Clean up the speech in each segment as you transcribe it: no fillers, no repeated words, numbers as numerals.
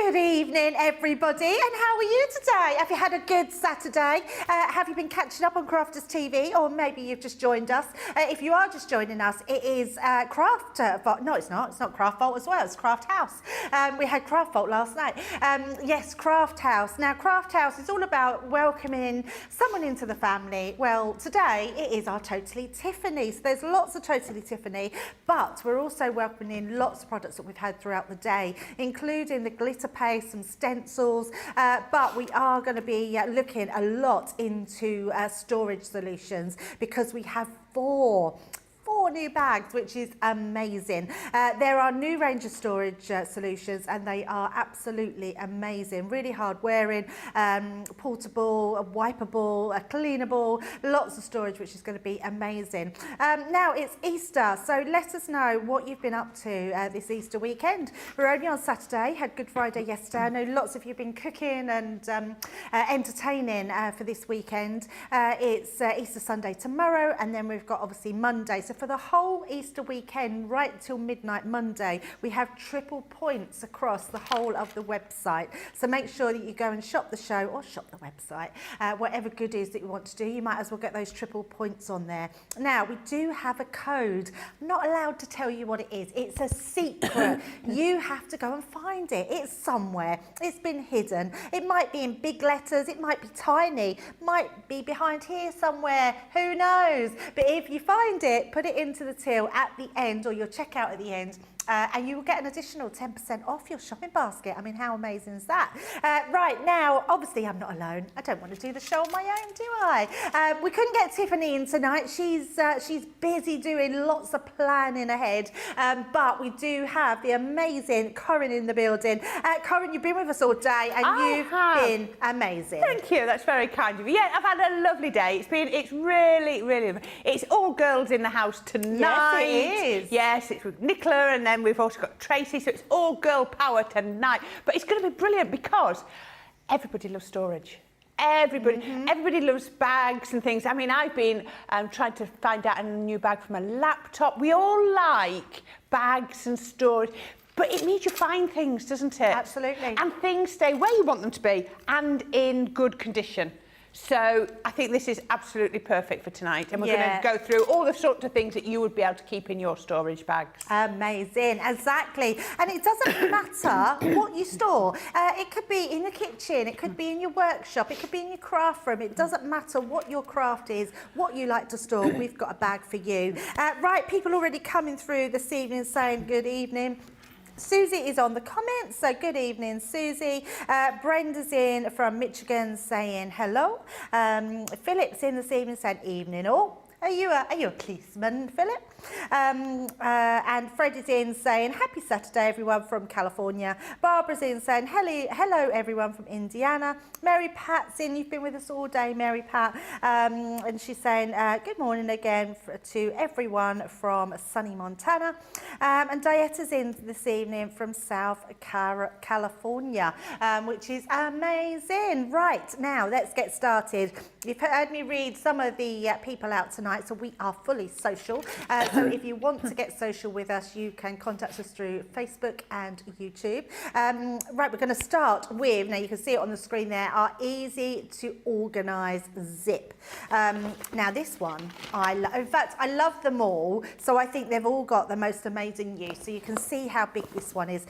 Good evening, everybody, and how are you today? Have you had a good Saturday? Have you been catching up on Crafters TV, or maybe you've just joined us? If you are just joining us, it is Craft Vault. No, it's not Craft Vault as well. It's Craft House. We had Craft Vault last night. Yes, Craft House. Now, Craft House is all about welcoming someone into the family. Well, today it is our Totally Tiffany. So there's lots of Totally Tiffany, but we're also welcoming lots of products that we've had throughout the day, including the glitter paste, some stencils, but we are going to be looking a lot into storage solutions, because we have four new bags, which is amazing. There are new range of storage solutions, and they are absolutely amazing. Really hard wearing, portable, wipeable, cleanable, lots of storage, which is going to be amazing. Now it's Easter, so let us know what you've been up to this Easter weekend. We're only on Saturday, had Good Friday yesterday. I know lots of you have been cooking and entertaining for this weekend. It's Easter Sunday tomorrow, and then we've got obviously Monday. So for the whole Easter weekend, right till midnight Monday, we have triple points across the whole of the website. So make sure that you go and shop the show or shop the website. Whatever goodies that you want to do, you might as well get those triple points on there. Now, we do have a code. I'm not allowed to tell you what it is. It's a secret. You have to go and find it. It's somewhere. It's been hidden. It might be in big letters. It might be tiny. Might be behind here somewhere. Who knows? But if you find it, put it into the till at the end, or your checkout at the end, and you will get an additional 10% off your shopping basket. I mean, how amazing is that? Right now, obviously I'm not alone. I don't want to do the show on my own, do I? We couldn't get Tiffany in tonight. She's busy doing lots of planning ahead, but we do have the amazing Corrine in the building. Corrine, you've been with us all day, and you've been amazing. Thank you. That's very kind of you. Yeah, I've had a lovely day. It's really, it's all girls in the house tonight. Yes, it is. Yes, it's with Nicola, and then we've also got Tracy, so it's all girl power tonight. But it's going to be brilliant because everybody loves storage. Everybody loves bags and things. I mean, I've been trying to find out a new bag for my laptop. We all like bags and storage. But it means you find things, doesn't it? Absolutely. And things stay where you want them to be and in good condition. So I think this is absolutely perfect for tonight, and we're going to go through all the sorts of things that you would be able to keep in your storage bags. Amazing, exactly. And it doesn't matter what you store. It could be in the kitchen, it could be in your workshop, it could be in your craft room. It doesn't matter what your craft is, what you like to store. We've got a bag for you. Right, people already coming through this evening saying good evening. Susie is on the comments, so good evening, Susie. Brenda's in from Michigan saying hello. Philip's in this evening saying evening all. Are you a policeman, Philip? And Fred is in saying happy Saturday, everyone from California. Barbara's in saying hello, everyone from Indiana. Mary Pat's in. You've been with us all day, Mary Pat. And she's saying good morning again to everyone from sunny Montana. And Dieta's in this evening from South California, which is amazing. Right, now let's get started. You've heard me read some of the people out tonight. So we are fully social. So if you want to get social with us, you can contact us through Facebook and YouTube. Right, we're going to start with, now you can see it on the screen there, our easy to organise zip. Now this one, in fact, I love them all. So I think they've all got the most amazing use. So you can see how big this one is.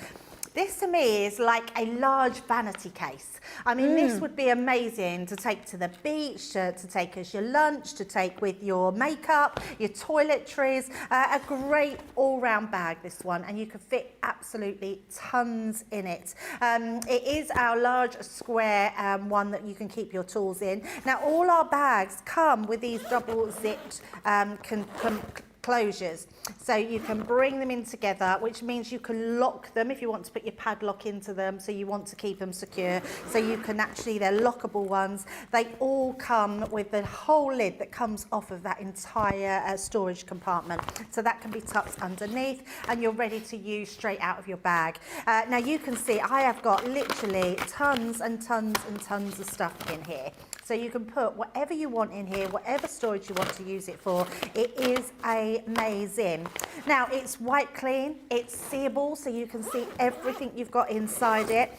This to me is like a large vanity case. I mean, this would be amazing to take to the beach, to take as your lunch, to take with your makeup, your toiletries. A great all-round bag, this one, and you can fit absolutely tons in it. It is our large square one that you can keep your tools in. Now, all our bags come with these double zipped closures, so you can bring them in together, which means you can lock them if you want to put your padlock into them, so you want to keep them secure. So you can actually, they're lockable ones. They all come with the whole lid that comes off of that entire storage compartment, so that can be tucked underneath and you're ready to use straight out of your bag. Now you can see I have got literally tons and tons and tons of stuff in here. So you can put whatever you want in here, whatever storage you want to use it for. It is amazing. Now, it's white clean, it's seeable, so you can see everything you've got inside it.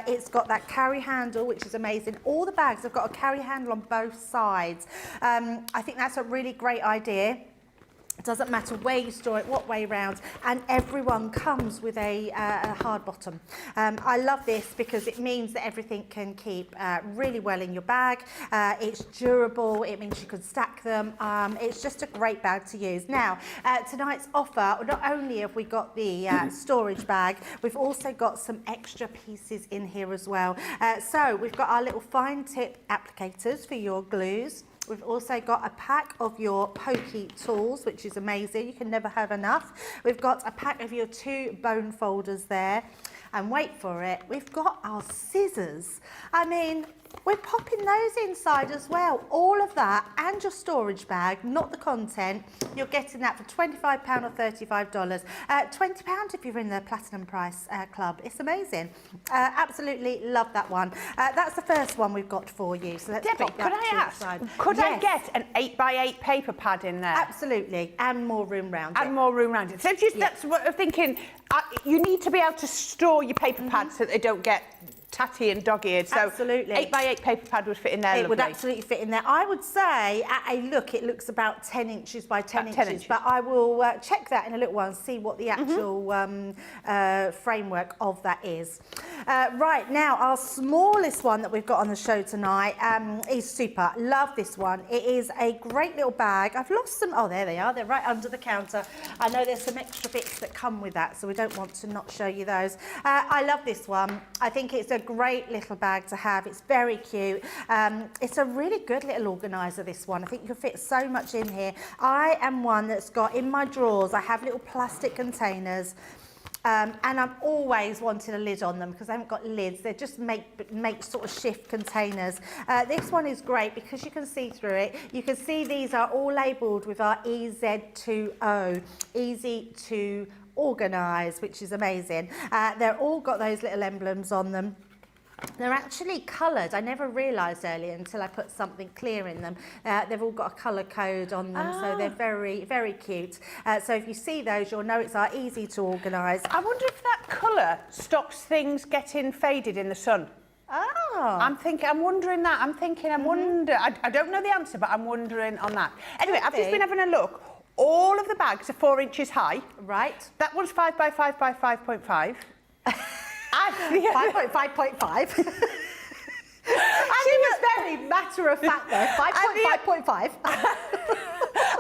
It's got that carry handle, which is amazing. All the bags have got a carry handle on both sides. I think that's a really great idea. It doesn't matter where you store it, what way round, and everyone comes with a hard bottom. I love this because it means that everything can keep really well in your bag. It's durable, it means you can stack them. It's just a great bag to use. Now, tonight's offer, not only have we got the storage bag, we've also got some extra pieces in here as well. So we've got our little fine tip applicators for your glues. We've also got a pack of your pokey tools, which is amazing. You can never have enough. We've got a pack of your 2 bone folders there. And wait for it, we've got our scissors. I mean, we're popping those inside as well. All of that and your storage bag, not the content. You're getting that for £25 or $35. £20 if you're in the Platinum Price Club. It's amazing. Absolutely love that one. That's the first one we've got for you. So let's Debbie, pop that could I ask, side. could I Yes. get an 8x8 paper pad in there? Absolutely, and more room round it. And more room around it. So just that's what I'm thinking. You need to be able to store your paper pads so that they don't get tatty and dog-eared. So Absolutely. 8x8 paper pad would fit in there. It would lovely. absolutely fit in there. I would say at a look it looks about 10 inches by 10 About inches, 10 inches. but I will check that in a little while and see what the actual framework of that is. Right, now our smallest one that we've got on the show tonight is super. Love this one. It is a great little bag. I've lost some. Oh, there they are. They're right under the counter. I know there's some extra bits that come with that, so we don't want to not show you those. I love this one. I think it's a great little bag to have. It's very cute. It's a really good little organiser, this one. I think you can fit so much in here. I am one that's got in my drawers, I have little plastic containers. And I'm always wanting a lid on them because I haven't got lids. They just make sort of shift containers. This one is great because you can see through it. You can see these are all labelled with our EZ2O, easy to organise, which is amazing. They're all got those little emblems on them. They're actually coloured. I never realised earlier until I put something clear in them. They've all got a colour code on them, so they're very, very cute. So if you see those, you'll know it's our easy to organise. I wonder if that colour stops things getting faded in the sun. Oh. I'm wondering that. I wonder. I don't know the answer, but I'm wondering on that. Anyway, I've just been having a look. All of the bags are 4 inches high. Right. That one's 5 by 5 by 5.5. 5.5. She was very matter of fact there. 5.5.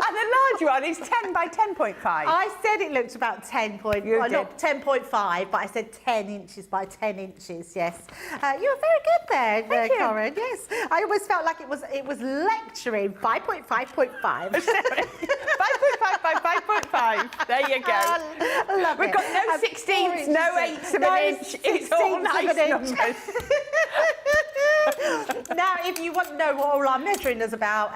And the large one is 10 by 10.5. I said it looked about 10 point, You well, did. not 10.5, but I said 10 inches by 10 inches, yes. You were very good there, Thank you. Corrine, yes. I always felt like it was lecturing, 5.5.5. 5.5 by 5.5. There you go. I love We've it. got no And 16ths, no 4 eighths of an inch. It's all 16ths of nice an inch. numbers. Now, if you want to know what all our measuring is about,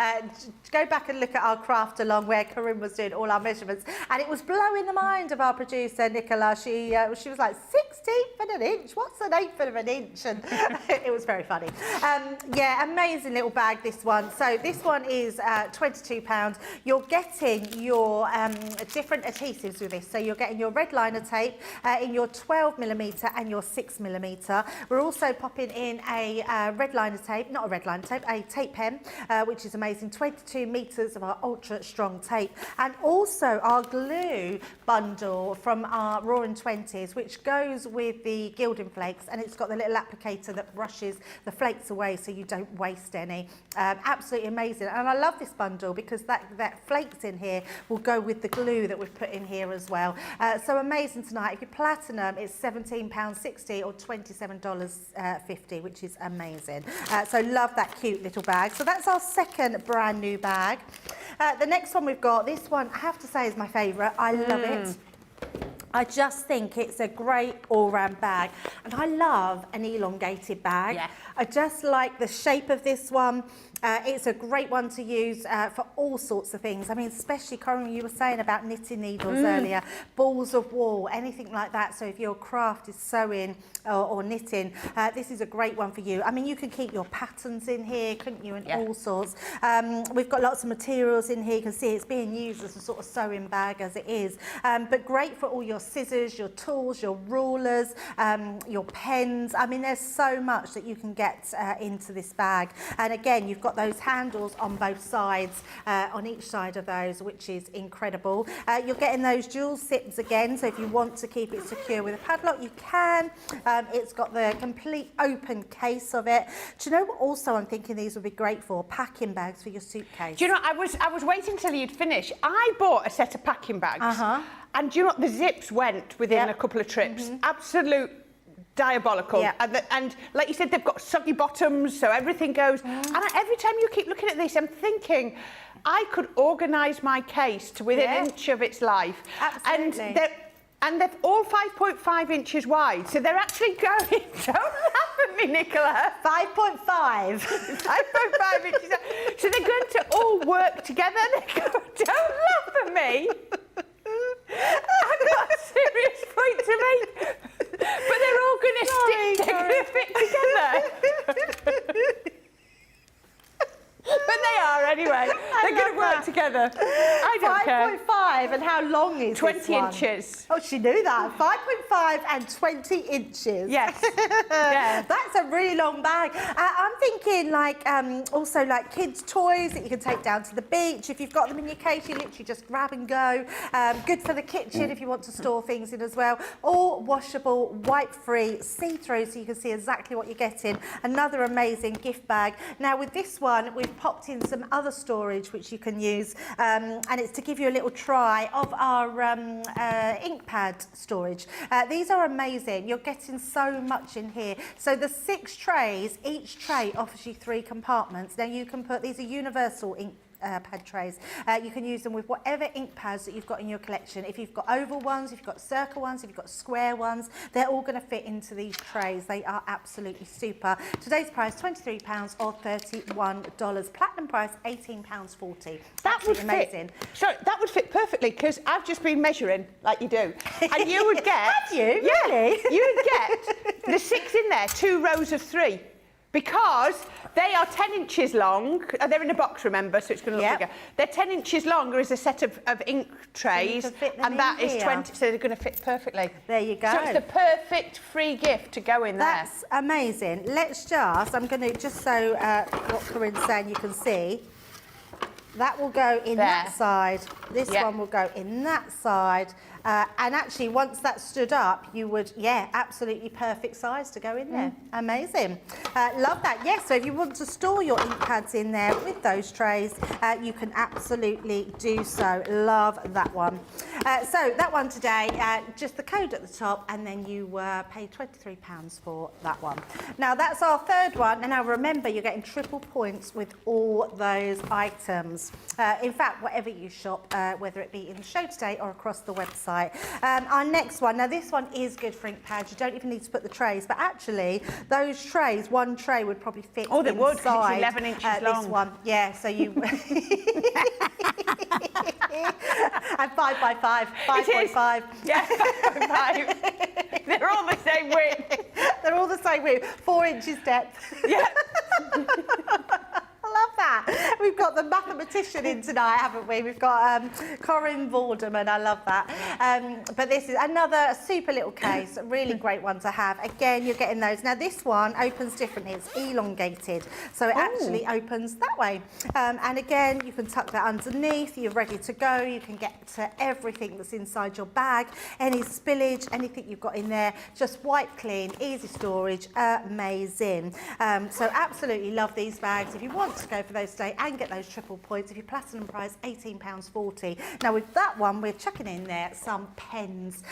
go back and look at our craft along where Corrine was doing all our measurements, and it was blowing the mind of our producer Nicola. She was like 16th of an inch. What's an eighth of an inch? And it was very funny. Yeah, amazing little bag, this one. So this one is £22. You're getting your different adhesives with this. So you're getting your red liner tape in your 12mm and your 6mm. We're also popping in a red liner tape, not a red liner tape, a tape pen, which is amazing. 22 metres of our ultra strong tape, and also our glue bundle from our Roaring 20s, which goes with the gilding flakes, and it's got the little applicator that brushes the flakes away so you don't waste any. Absolutely amazing. And I love this bundle because that flakes in here will go with the glue that we've put in here as well. So amazing tonight. If you're platinum, it's £17.60 or $27.50, which is amazing. So love that cute little bag. So that's our second brand new bag. The next one we've got, this one I have to say is my favourite. I love it. I just think it's a great all-round bag, and I love an elongated bag. Yeah. I just like the shape of this one. It's a great one to use for all sorts of things. I mean, especially, Corrine, you were saying about knitting needles earlier, balls of wool, anything like that. So if your craft is sewing or knitting, this is a great one for you. I mean, you can keep your patterns in here, couldn't you, and all sorts. We've got lots of materials in here. You can see it's being used as a sort of sewing bag as it is, but great for all your scissors, your tools, your rulers, your pens. I mean, there's so much that you can get into this bag. And again, you've got those handles on both sides, on each side of those, which is incredible. You're getting those dual zips again, so if you want to keep it secure with a padlock, you can. It's got the complete open case of it. Do you know what also I'm thinking these would be great for? Packing bags for your suitcase. Do you know, I was waiting till you'd finish. I bought a set of packing bags, and do you know what? The zips went within a couple of trips. Absolute diabolical. And like you said, they've got soggy bottoms, so everything goes. And every time you keep looking at this, I'm thinking, I could organise my case to within an inch of its life. Absolutely. And they're all 5.5 inches wide, so they're actually going, don't laugh at me, Nicola. 5.5. 5.5 inches. So they're going to all work together. Don't laugh at me. I've got a serious point to make. But they're all going to stick, they're going to fit together. But they are anyway. They're going to work together. I don't care. 5.5, and how long is 20 this one? inches. Oh, she knew that. 5.5 and 20 inches. Yes. Yeah. That's a really long bag. I'm thinking like also like kids' toys that you can take down to the beach. If you've got them in your case, you literally just grab and go. Good for the kitchen if you want to store things in as well. All washable, wipe-free, see-through, so you can see exactly what you're getting. Another amazing gift bag. Now with this one, we've popped in some other storage which you can use, and it's to give you a little try of our ink pad storage. These are amazing. You're getting so much in here. So the 6 trays, each tray offers you 3 compartments. Now you can put, these are universal ink pad trays. You can use them with whatever ink pads that you've got in your collection. If you've got oval ones, if you've got circle ones, if you've got square ones, they're all going to fit into these trays. They are absolutely super. Today's price, £23 or $31. Platinum price, £18.40. That would amazing. Fit. So that would fit perfectly, because I've just been measuring like you do, and you would get. Have you? Really? You would get the 6 in there, 2 rows of 3. Because they are 10 inches long. They're in a box, remember, so it's going to look bigger. They're 10 inches longer as a set of ink trays, so and that is 20, so they're going to fit perfectly. There you go. So it's the perfect free gift to go in there. That's amazing. Let's just, I'm going to, just so what Corrine's saying you can see, that will go in that side. This one will go in that side. And actually, once that stood up, you would, absolutely perfect size to go in there. Amazing. Love that. Yes, so if you want to store your ink pads in there with those trays, you can absolutely do so. Love that one. So that one today, just the code at the top, and then you pay £23 for that one. Now, that's our third one. And now remember, you're getting triple points with all those items. In fact, whatever you shop, whether it be in the show today or across the website. Our next one, now this one is good for ink pads. You don't even need to put the trays, but actually those trays, one tray would probably fit inside. Oh, they would, because it's 11 inches long. This one, yeah, so you... And 5 by 5, 5.5. Yeah, 5.5. They're all the same width. They're all the same width, 4 inches depth. Yeah. I love that. We've got the mathematician in tonight, haven't we? We've got Corrine Vorderman. I love that. But this is another super little case, a really great one to have. Again, you're getting those. Now, this one opens differently. It's elongated, so it actually opens that way. And again, you can tuck that underneath. You're ready to go. You can get to everything that's inside your bag. Any spillage, anything you've got in there, just wipe clean, easy storage, amazing. So absolutely love these bags. If you want to go for those those today and get those triple points. If you're platinum prize, £18.40. Now with that one, we're chucking in there some pens.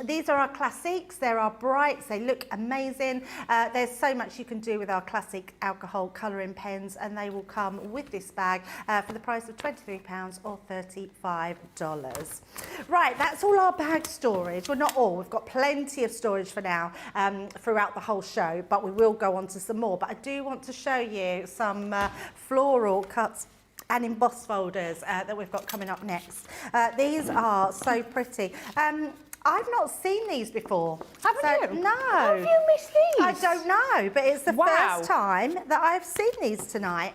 These are our classics. There are brights. They look amazing. There's so much you can do with our classic alcohol colouring pens, and they will come with this bag for the price of £23 or $35. Right, that's all our bag storage. Well, not all. We've got plenty of storage for now throughout the whole show, but we will go on to some more. But I do want to show you some floral cuts and embossed folders that we've got coming up next. These are so pretty. I've not seen these before. Haven't you? No. How have you missed these? I don't know, but it's the Wow. first time that I've seen these tonight.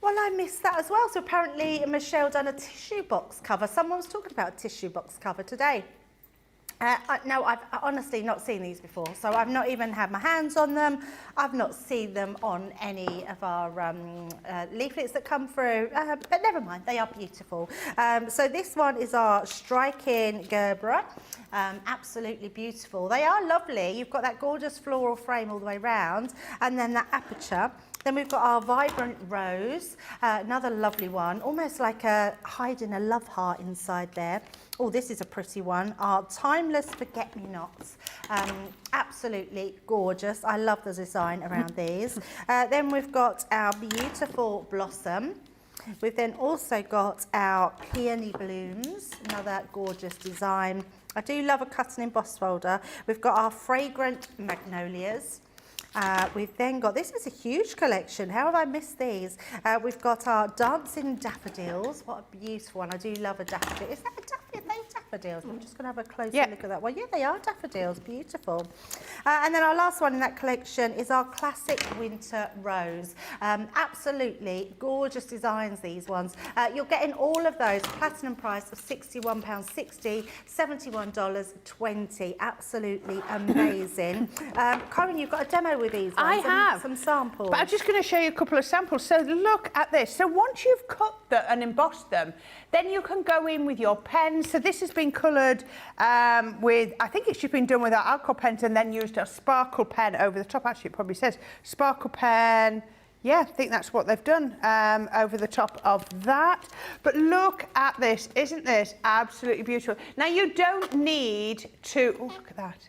Well, I missed that as well. So apparently Michelle done a tissue box cover. Someone was talking about a tissue box cover today. No, I've honestly not seen these before. So I've not even had my hands on them. I've not seen them on any of our leaflets that come through. But never mind, they are beautiful. So this one is our striking Gerbera. Absolutely beautiful. They are lovely. You've got that gorgeous floral frame all the way round, and then that aperture. Then we've got our vibrant rose, another lovely one, almost like hiding a love heart inside there. Oh, this is a pretty one. Our timeless forget-me-nots. Absolutely gorgeous. I love the design around these. Then we've got our beautiful blossom. We've then also got our peony blooms, another gorgeous design. I do love a cut and emboss folder. We've got our fragrant magnolias. We've then got, this is a huge collection. How have I missed these? We've got our dancing daffodils. What a beautiful one. I do love a daffodil. Is that a daffodil? Are they daffodils? I'm just going to have a closer look at that one. Yeah, they are daffodils. Beautiful. And then our last one in that collection is our classic winter rose. Absolutely gorgeous designs, these ones. You're getting all of those. Platinum price of £61.60, $71.20. Absolutely amazing. Corrine, you've got a demo with these ones. I have. Some samples. But I'm just going to show you a couple of samples. So look at this. So once you've cut and embossed them, then you can go in with your pens. So this has been coloured with, I think it's just been done with our alcohol pens and then used a sparkle pen over the top. Actually, it probably says sparkle pen. Yeah, I think that's what they've done over the top of that. But look at this. Isn't this absolutely beautiful? Now, you don't need to... Oh, look at that.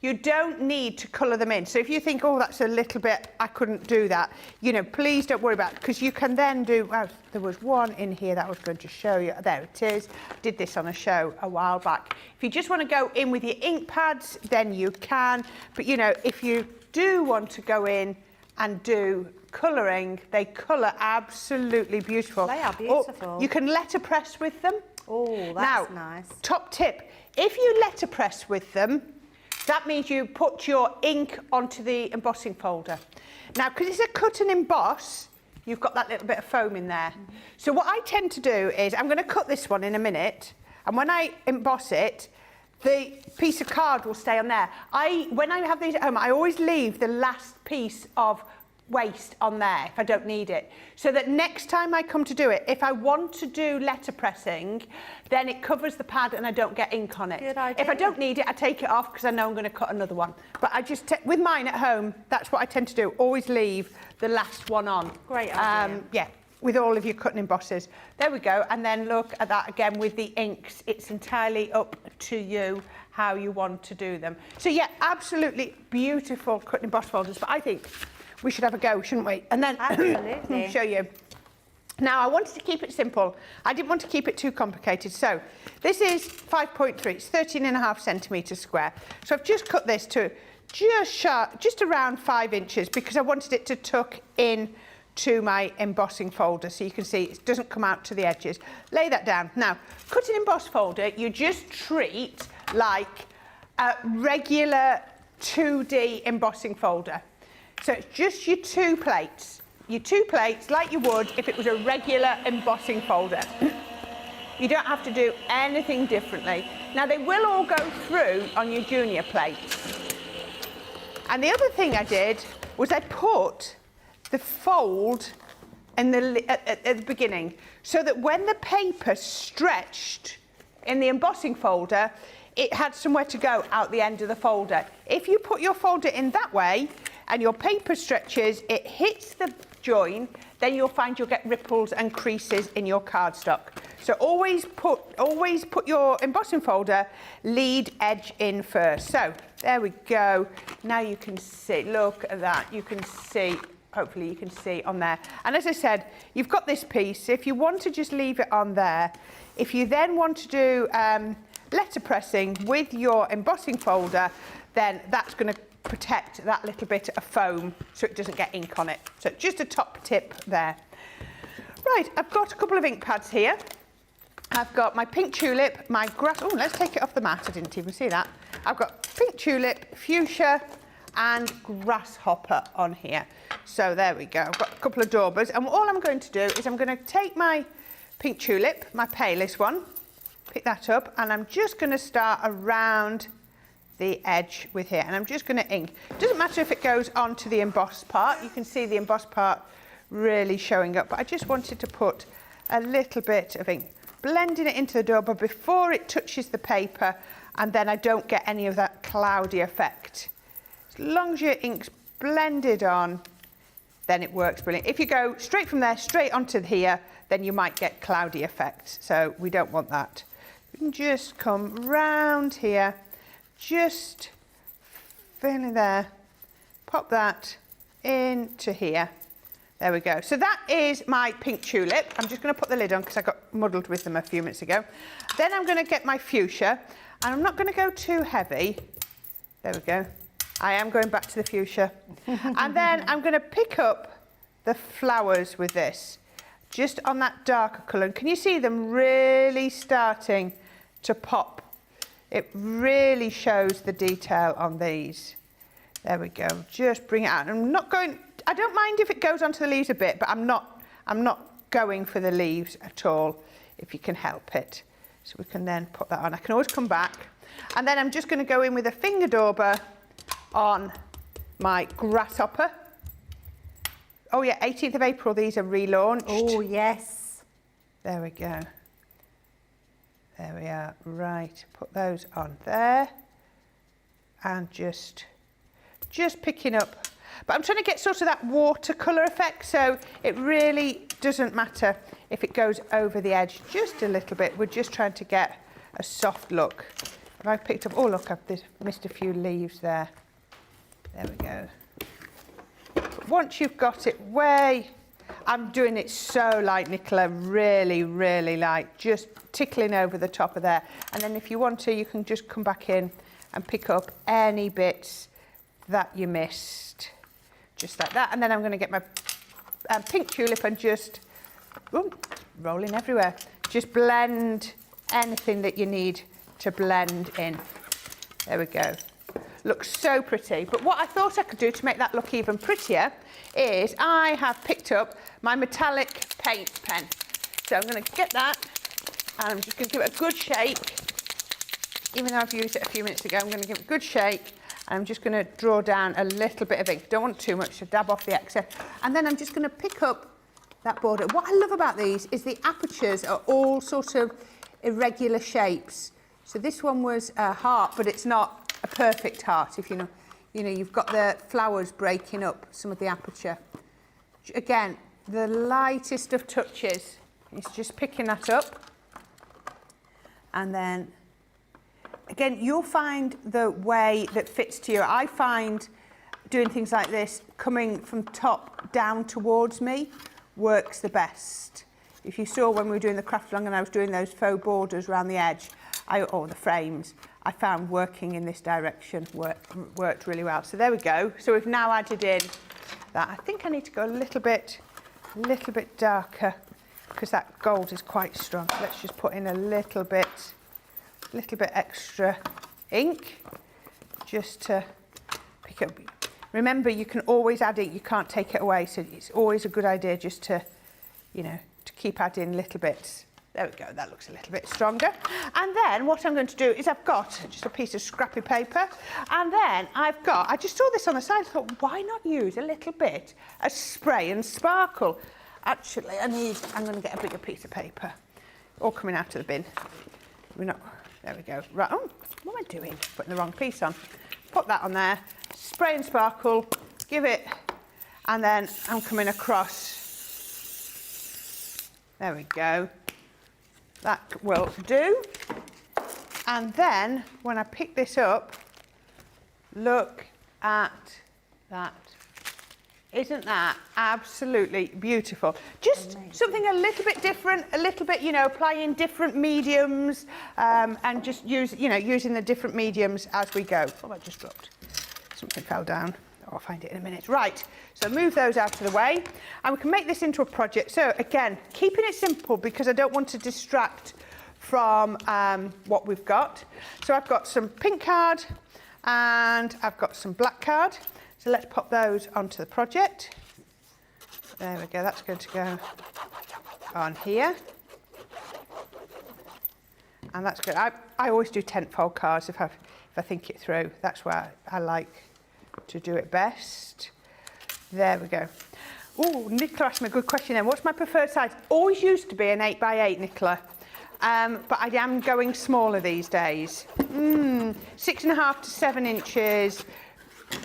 You don't need to colour them in. So if you think, oh, that's a little bit, I couldn't do that, you know, please don't worry about it, because you can then do, well, there was one in here that I was going to show you. There it is. Did this on a show a while back. If you just want to go in with your ink pads, then you can. But, you know, if you do want to go in and do colouring, they colour absolutely beautiful. They are beautiful. Or you can letterpress with them. Oh, that's nice. Top tip, if you letterpress with them, that means you put your ink onto the embossing folder. Now, because it's a cut and emboss, you've got that little bit of foam in there. So what I tend to do is, I'm going to cut this one in a minute, and when I emboss it, the piece of card will stay on there. When I have these at home, I always leave the last piece of waste on there if I don't need it, so that next time I come to do it, if I want to do letterpressing, then it covers the pad and I don't get ink on it. Good idea. If I don't need it, I take it off because I know I'm going to cut another one. But I just, with mine at home, that's what I tend to do, always leave the last one on. Great idea. Yeah, with all of your cut and embosses. There we go, and then look at that again with the inks. It's entirely up to you how you want to do them. So yeah, absolutely beautiful cut and emboss folders, but I think we should have a go, shouldn't we? And then Absolutely. show you. Now, I wanted to keep it simple. I didn't want to keep it too complicated. So this is 5.3, it's 13.5 centimetres square. So I've just cut this to just around 5 inches because I wanted it to tuck in to my embossing folder, so you can see it doesn't come out to the edges. Lay that down. Now, cut and emboss folder, you just treat like a regular 2D embossing folder. So it's just your two plates like you would if it was a regular embossing folder. You don't have to do anything differently. Now, they will all go through on your junior plates. And the other thing I did was I put the fold in at the beginning, so that when the paper stretched in the embossing folder, it had somewhere to go out the end of the folder. If you put your folder in that way, and your paper stretches, it hits the join, then you'll find you'll get ripples and creases in your cardstock. So always put your embossing folder lead edge in first. So there we go. Now you can see, look at that. You can see, hopefully you can see on there. And as I said, you've got this piece. If you want to just leave it on there, if you then want to do letter pressing with your embossing folder, then that's going to protect that little bit of foam so it doesn't get ink on it. So just a top tip there. Right, I've got a couple of ink pads here. I've got my pink tulip, my grass, oh, let's take it off the mat, I didn't even see that. I've got pink tulip, fuchsia and grasshopper on here. So there we go, I've got a couple of daubers, and all I'm going to do is I'm going to take my pink tulip, my palest one, pick that up, and I'm just going to start around the edge with here, and I'm just going to ink. It doesn't matter if it goes onto the embossed part, you can see the embossed part really showing up, but I just wanted to put a little bit of ink, blending it into the dauber before it touches the paper, and then I don't get any of that cloudy effect. As long as your ink's blended on, then it works brilliant. If you go straight from there, straight onto here, then you might get cloudy effects, so we don't want that. You can just come round here, just fill in there, pop that into here. There we go. So that is my pink tulip. I'm just going to put the lid on because I got muddled with them a few minutes ago. Then I'm going to get my fuchsia, and I'm not going to go too heavy. There we go. I am going back to the fuchsia. And then I'm going to pick up the flowers with this, just on that darker colour. And can you see them really starting to pop? It really shows the detail on these. There we go. Just bring it out. I'm not going, I don't mind if it goes onto the leaves a bit, but I'm not going for the leaves at all, if you can help it. So we can then put that on. I can always come back. And then I'm just going to go in with a finger dauber on my grasshopper. Oh yeah, 18th of April, these are relaunched. Oh yes. There we go. There we are. Right, put those on there. And just picking up. But I'm trying to get sort of that watercolour effect, so it really doesn't matter if it goes over the edge just a little bit. We're just trying to get a soft look. And I've picked up, oh look, I've missed a few leaves there. There we go. But once you've got it way, I'm doing it so light, Nicola, really, really light, just tickling over the top of there. And then if you want to, you can just come back in and pick up any bits that you missed, just like that. And then I'm going to get my pink tulip and just, rolling everywhere, just blend anything that you need to blend in. There we go. Looks so pretty. But what I thought I could do to make that look even prettier is I have picked up my metallic paint pen. So I'm going to get that and I'm just going to give it a good shake. Even though I've used it a few minutes ago, I'm going to give it a good shake. I'm just going to draw down a little bit of ink. Don't want too much to dab off the excess. And then I'm just going to pick up that border. What I love about these is the apertures are all sort of irregular shapes. So this one was a heart, but it's not a perfect heart. If you know, you've got the flowers breaking up some of the aperture. Again, the lightest of touches is just picking that up. And then again, you'll find the way that fits to you. I find doing things like this, coming from top down towards me, works the best. If you saw when we were doing the craft along and I was doing those faux borders around the edge, or the frames, I found working in this direction worked really well. So there we go. So we've now added in that. I think I need to go a little bit darker because that gold is quite strong. So let's just put in a little bit extra ink just to pick up. Remember, you can always add ink, you can't take it away, so it's always a good idea just to, to keep adding little bits. There we go, that looks a little bit stronger. And then what I'm going to do is I've got just a piece of scrappy paper, and then I just saw this on the side, I thought, why not use a little bit of spray and sparkle? Actually, I'm going to get a bigger piece of paper, all coming out of the bin. There we go. Right, oh, what am I doing? Putting the wrong piece on. Put that on there. Spray and sparkle. give it, and then I'm coming across. There we go. That will do. And then when I pick this up, look at that. Isn't that absolutely beautiful? Just amazing. Something a little bit different, a little bit, you know, applying different mediums, and just using the different mediums as we go. Oh, I just dropped. Something fell down. Oh, I'll find it in a minute. Right, so move those out of the way, and we can make this into a project. So again, keeping it simple because I don't want to distract from what we've got. So I've got some pink card and I've got some black card. So let's pop those onto the project. There we go, that's going to go on here. And that's good. I always do tent-fold cards if I think it through. That's where I like to do it best. There we go. Oh, Nicola asked me a good question then. What's my preferred size? Always used to be an 8x8, Nicola. But I am going smaller these days. 6.5 to 7 inches.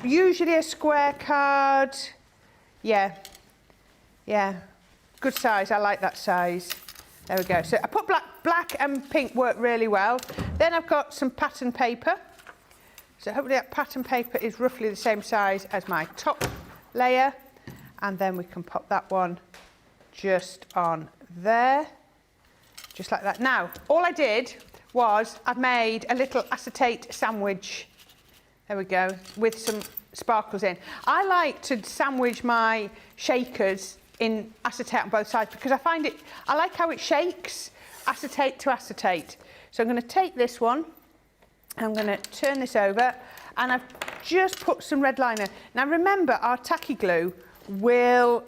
Usually a square card. Yeah, good size. I like that size. There we go. So I put black and pink work really well. Then I've got some pattern paper. So hopefully that pattern paper is roughly the same size as my top layer. And then we can pop that one just on there, just like that. Now, all I did was I made a little acetate sandwich. There we go, with some sparkles in. I like to sandwich my shakers in acetate on both sides because I like how it shakes, acetate to acetate. So I'm going to take this one, I'm going to turn this over, and I've just put some red liner. Now remember, our tacky glue will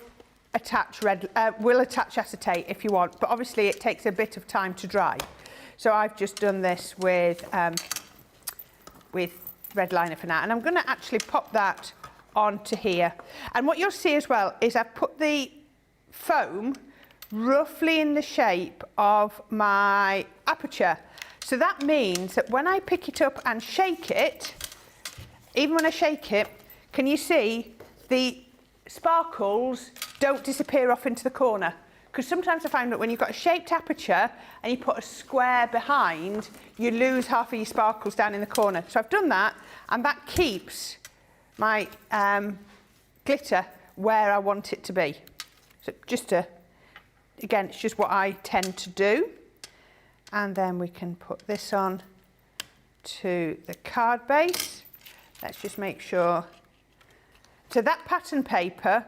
attach acetate if you want, but obviously it takes a bit of time to dry. So I've just done this with red liner for now, and I'm going to actually pop that onto here. And what you'll see as well is I've put the foam roughly in the shape of my aperture. So that means that when I pick it up and shake it, even when I shake it, can you see the sparkles don't disappear off into the corner? Because sometimes I find that when you've got a shaped aperture and you put a square behind, you lose half of your sparkles down in the corner. So I've done that, and that keeps my glitter where I want it to be. So again, it's just what I tend to do. And then we can put this on to the card base. Let's just make sure. So that pattern paper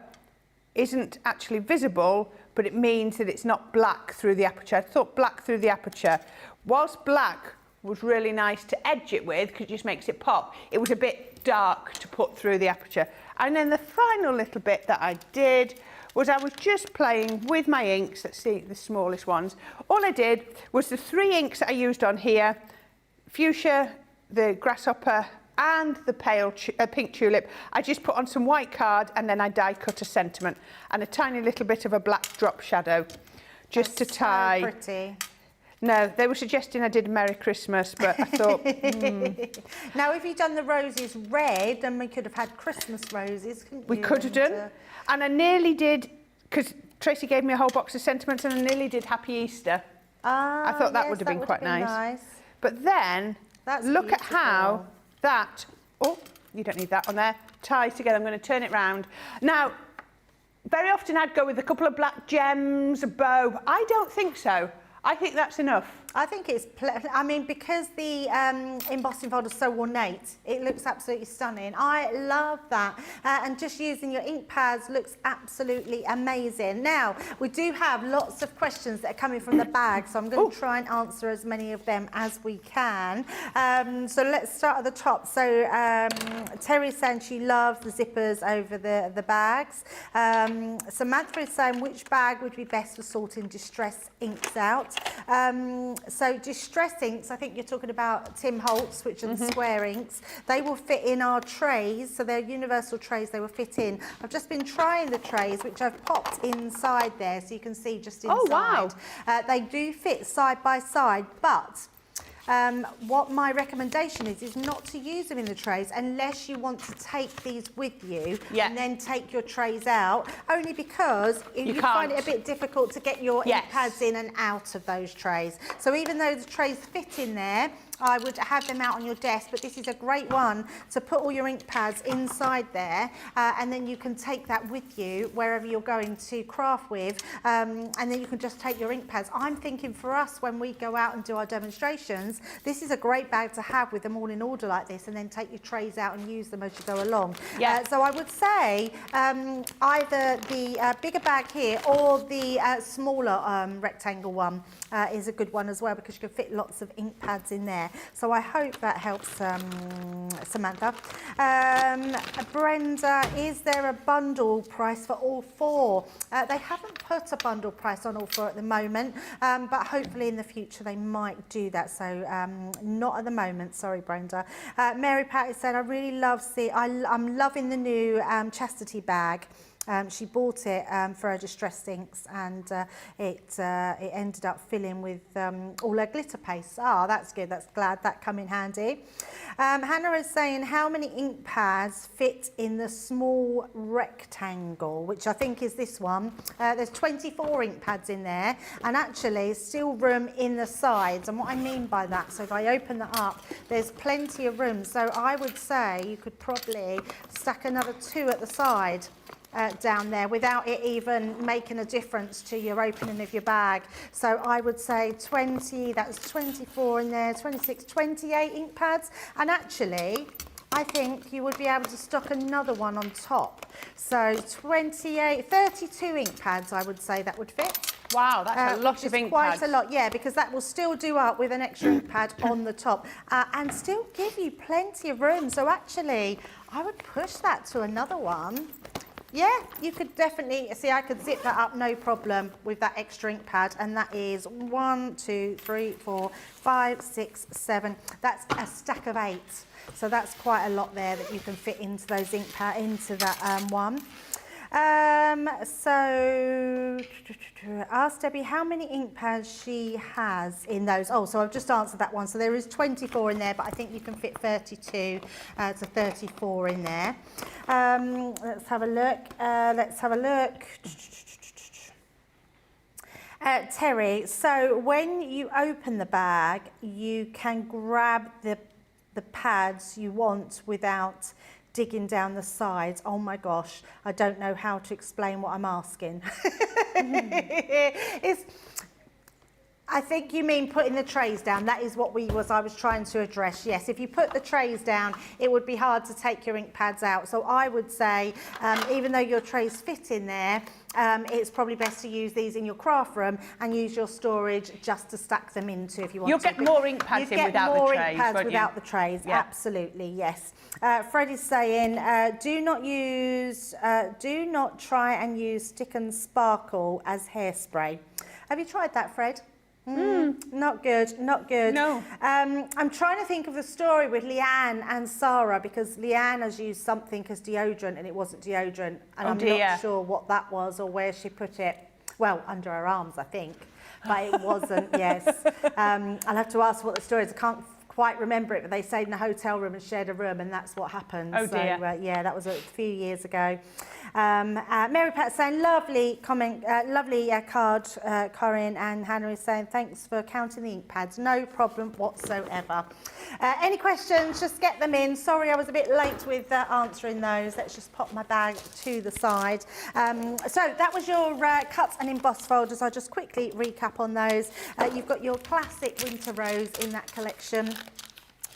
isn't actually visible, but it means that it's not black through the aperture. I thought black through the aperture. Whilst black was really nice to edge it with, because it just makes it pop, it was a bit dark to put through the aperture. And then the final little bit that I did was I was just playing with my inks. Let's see the smallest ones. All I did was the 3 inks that I used on here, fuchsia, the grasshopper, and the pale pink tulip. I just put on some white card, and then I die cut a sentiment and a tiny little bit of a black drop shadow just to tie. So pretty. No, they were suggesting I did Merry Christmas, but I thought. Now, if you'd done the roses red, then we could have had Christmas roses, couldn't we? We could have done. And I nearly did, because Tracy gave me a whole box of sentiments, and I nearly did Happy Easter. I thought that would have been quite nice. But then, look at how that, oh, you don't need that on there, ties together. I'm going to turn it round. Now, very often I'd go with a couple of black gems, a bow. I don't think so. I think that's enough. I think it's, I mean, because the embossing fold is so ornate, it looks absolutely stunning. I love that. And just using your ink pads looks absolutely amazing. Now, we do have lots of questions that are coming from the bag, so I'm going to try and answer as many of them as we can. So let's start at the top. So Terry's saying she loves the zippers over the bags. Samantha is saying, which bag would be best for sorting distress inks out? So distress inks, I think you're talking about Tim Holtz, which are the square inks. They will fit in our trays, so they're universal trays, they will fit in. I've just been trying the trays, which I've popped inside there, so you can see just inside. Oh, wow. They do fit side by side, but what my recommendation is not to use them in the trays unless you want to take these with you and then take your trays out, only because you find it a bit difficult to get your ink pads in and out of those trays. So even though the trays fit in there, I would have them out on your desk, but this is a great one to put all your ink pads inside there, and then you can take that with you wherever you're going to craft with, and then you can just take your ink pads. I'm thinking for us, when we go out and do our demonstrations, this is a great bag to have with them all in order like this, and then take your trays out and use them as you go along. So I would say either the bigger bag here or the smaller rectangle one is a good one as well, because you can fit lots of ink pads in there. So I hope that helps, Samantha. Brenda, is there a bundle price for all four? They haven't put a bundle price on all four at the moment, but hopefully in the future they might do that. So not at the moment, sorry, Brenda. Mary Pat said, I really love I'm loving the new chastity bag. She bought it for her distress inks, and it ended up filling with all her glitter paste. Ah, that's good. That's glad that come in handy. Hannah is saying, how many ink pads fit in the small rectangle, which I think is this one. There's 24 ink pads in there, and actually still room in the sides. And what I mean by that, so if I open that up, there's plenty of room. So I would say you could probably stack another 2 at the side. Down there without it even making a difference to your opening of your bag. So I would say 20, that's 24 in there, 26, 28 ink pads. And actually, I think you would be able to stock another one on top. So 28, 32 ink pads, I would say that would fit. Wow, that's a lot of ink pads. Quite a lot, yeah, because that will still do up with an extra ink pad on the top and still give you plenty of room. So actually, I would push that to another one. Yeah, you could definitely, see, I could zip that up no problem with that extra ink pad, and that is 1, 2, 3, 4, 5, 6, 7. That's a stack of 8. So that's quite a lot there that you can fit into those ink pad, into that one. So ask Debbie how many ink pads she has in those. Oh, so I've just answered that one. So there is 24 in there, but I think you can fit 32 to 34 in there. Let's have a look. Terry, so when you open the bag, you can grab the pads you want without digging down the sides. Oh my gosh, I don't know how to explain what I'm asking. I think you mean putting the trays down. That is what I was trying to address. Yes, if you put the trays down, it would be hard to take your ink pads out. So I would say, even though your trays fit in there, it's probably best to use these in your craft room and use your storage just to stack them into if you want to. You'll get more ink pads in without the trays, won't you? You'll get more ink pads without the trays, absolutely, yes. Fred is saying, do not try and use Stick and Sparkle as hairspray. Have you tried that, Fred? Not good, not good. No. I'm trying to think of the story with Leanne and Sarah, because Leanne has used something as deodorant and it wasn't deodorant, and I'm not sure what that was or where she put it. Well, under her arms, I think, but it wasn't. Yes. I'll have to ask what the story is. I can't quite remember it, but they stayed in a hotel room and shared a room, and that's what happened. Oh dear. So, yeah, that was a few years ago. Mary Pat saying, lovely comment, lovely card, Corrine, and Hannah is saying, thanks for counting the ink pads, no problem whatsoever. Any questions, just get them in. Sorry I was a bit late with answering those. Let's just pop my bag to the side. So that was your cut and emboss folders. I'll just quickly recap on those. You've got your classic winter rose in that collection.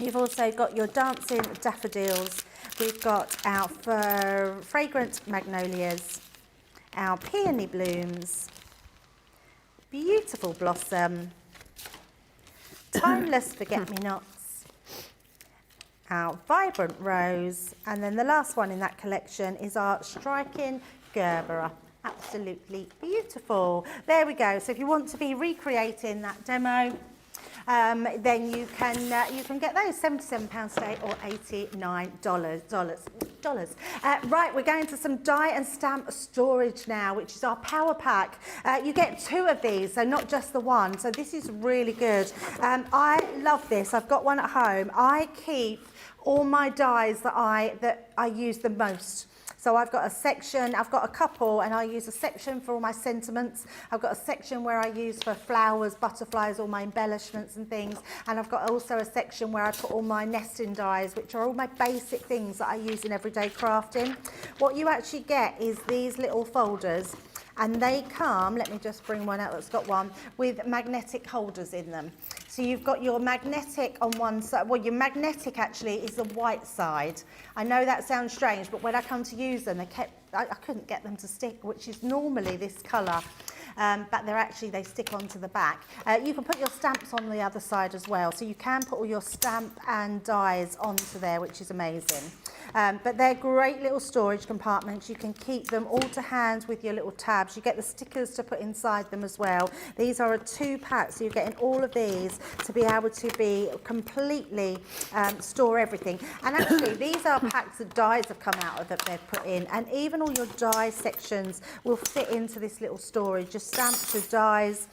You've also got your dancing daffodils. We've got our fragrant magnolias, our peony blooms, beautiful blossom, timeless forget-me-nots, our vibrant rose, and then the last one in that collection is our striking Gerbera. Absolutely beautiful. There we go. So if you want to be recreating that demo, then you can get those £77 today or $89. $100. Right, we're going to some die and stamp storage now, which is our power pack. You get 2 of these, so not just the one. So this is really good. I love this. I've got one at home. I keep all my dies that I use the most. So I've got a section, I've got a couple, and I use a section for all my sentiments. I've got a section where I use for flowers, butterflies, all my embellishments and things. And I've got also a section where I put all my nesting dies, which are all my basic things that I use in everyday crafting. What you actually get is these little folders, and they come, let me just bring one out that's got one, with magnetic holders in them. So you've got your magnetic on one side. Well, your magnetic actually is the white side. I know that sounds strange, but when I come to use them, I couldn't get them to stick, which is normally this colour. But they stick onto the back. You can put your stamps on the other side as well. So you can put all your stamp and dies onto there, which is amazing. But they're great little storage compartments. You can keep them all to hand with your little tabs. You get the stickers to put inside them as well. These are a 2-pack, so you're getting all of these to be able to be completely store everything. And actually, these are packs of dies have come out of that they've put in, and even all your die sections will fit into this little storage. Just stamps with dies,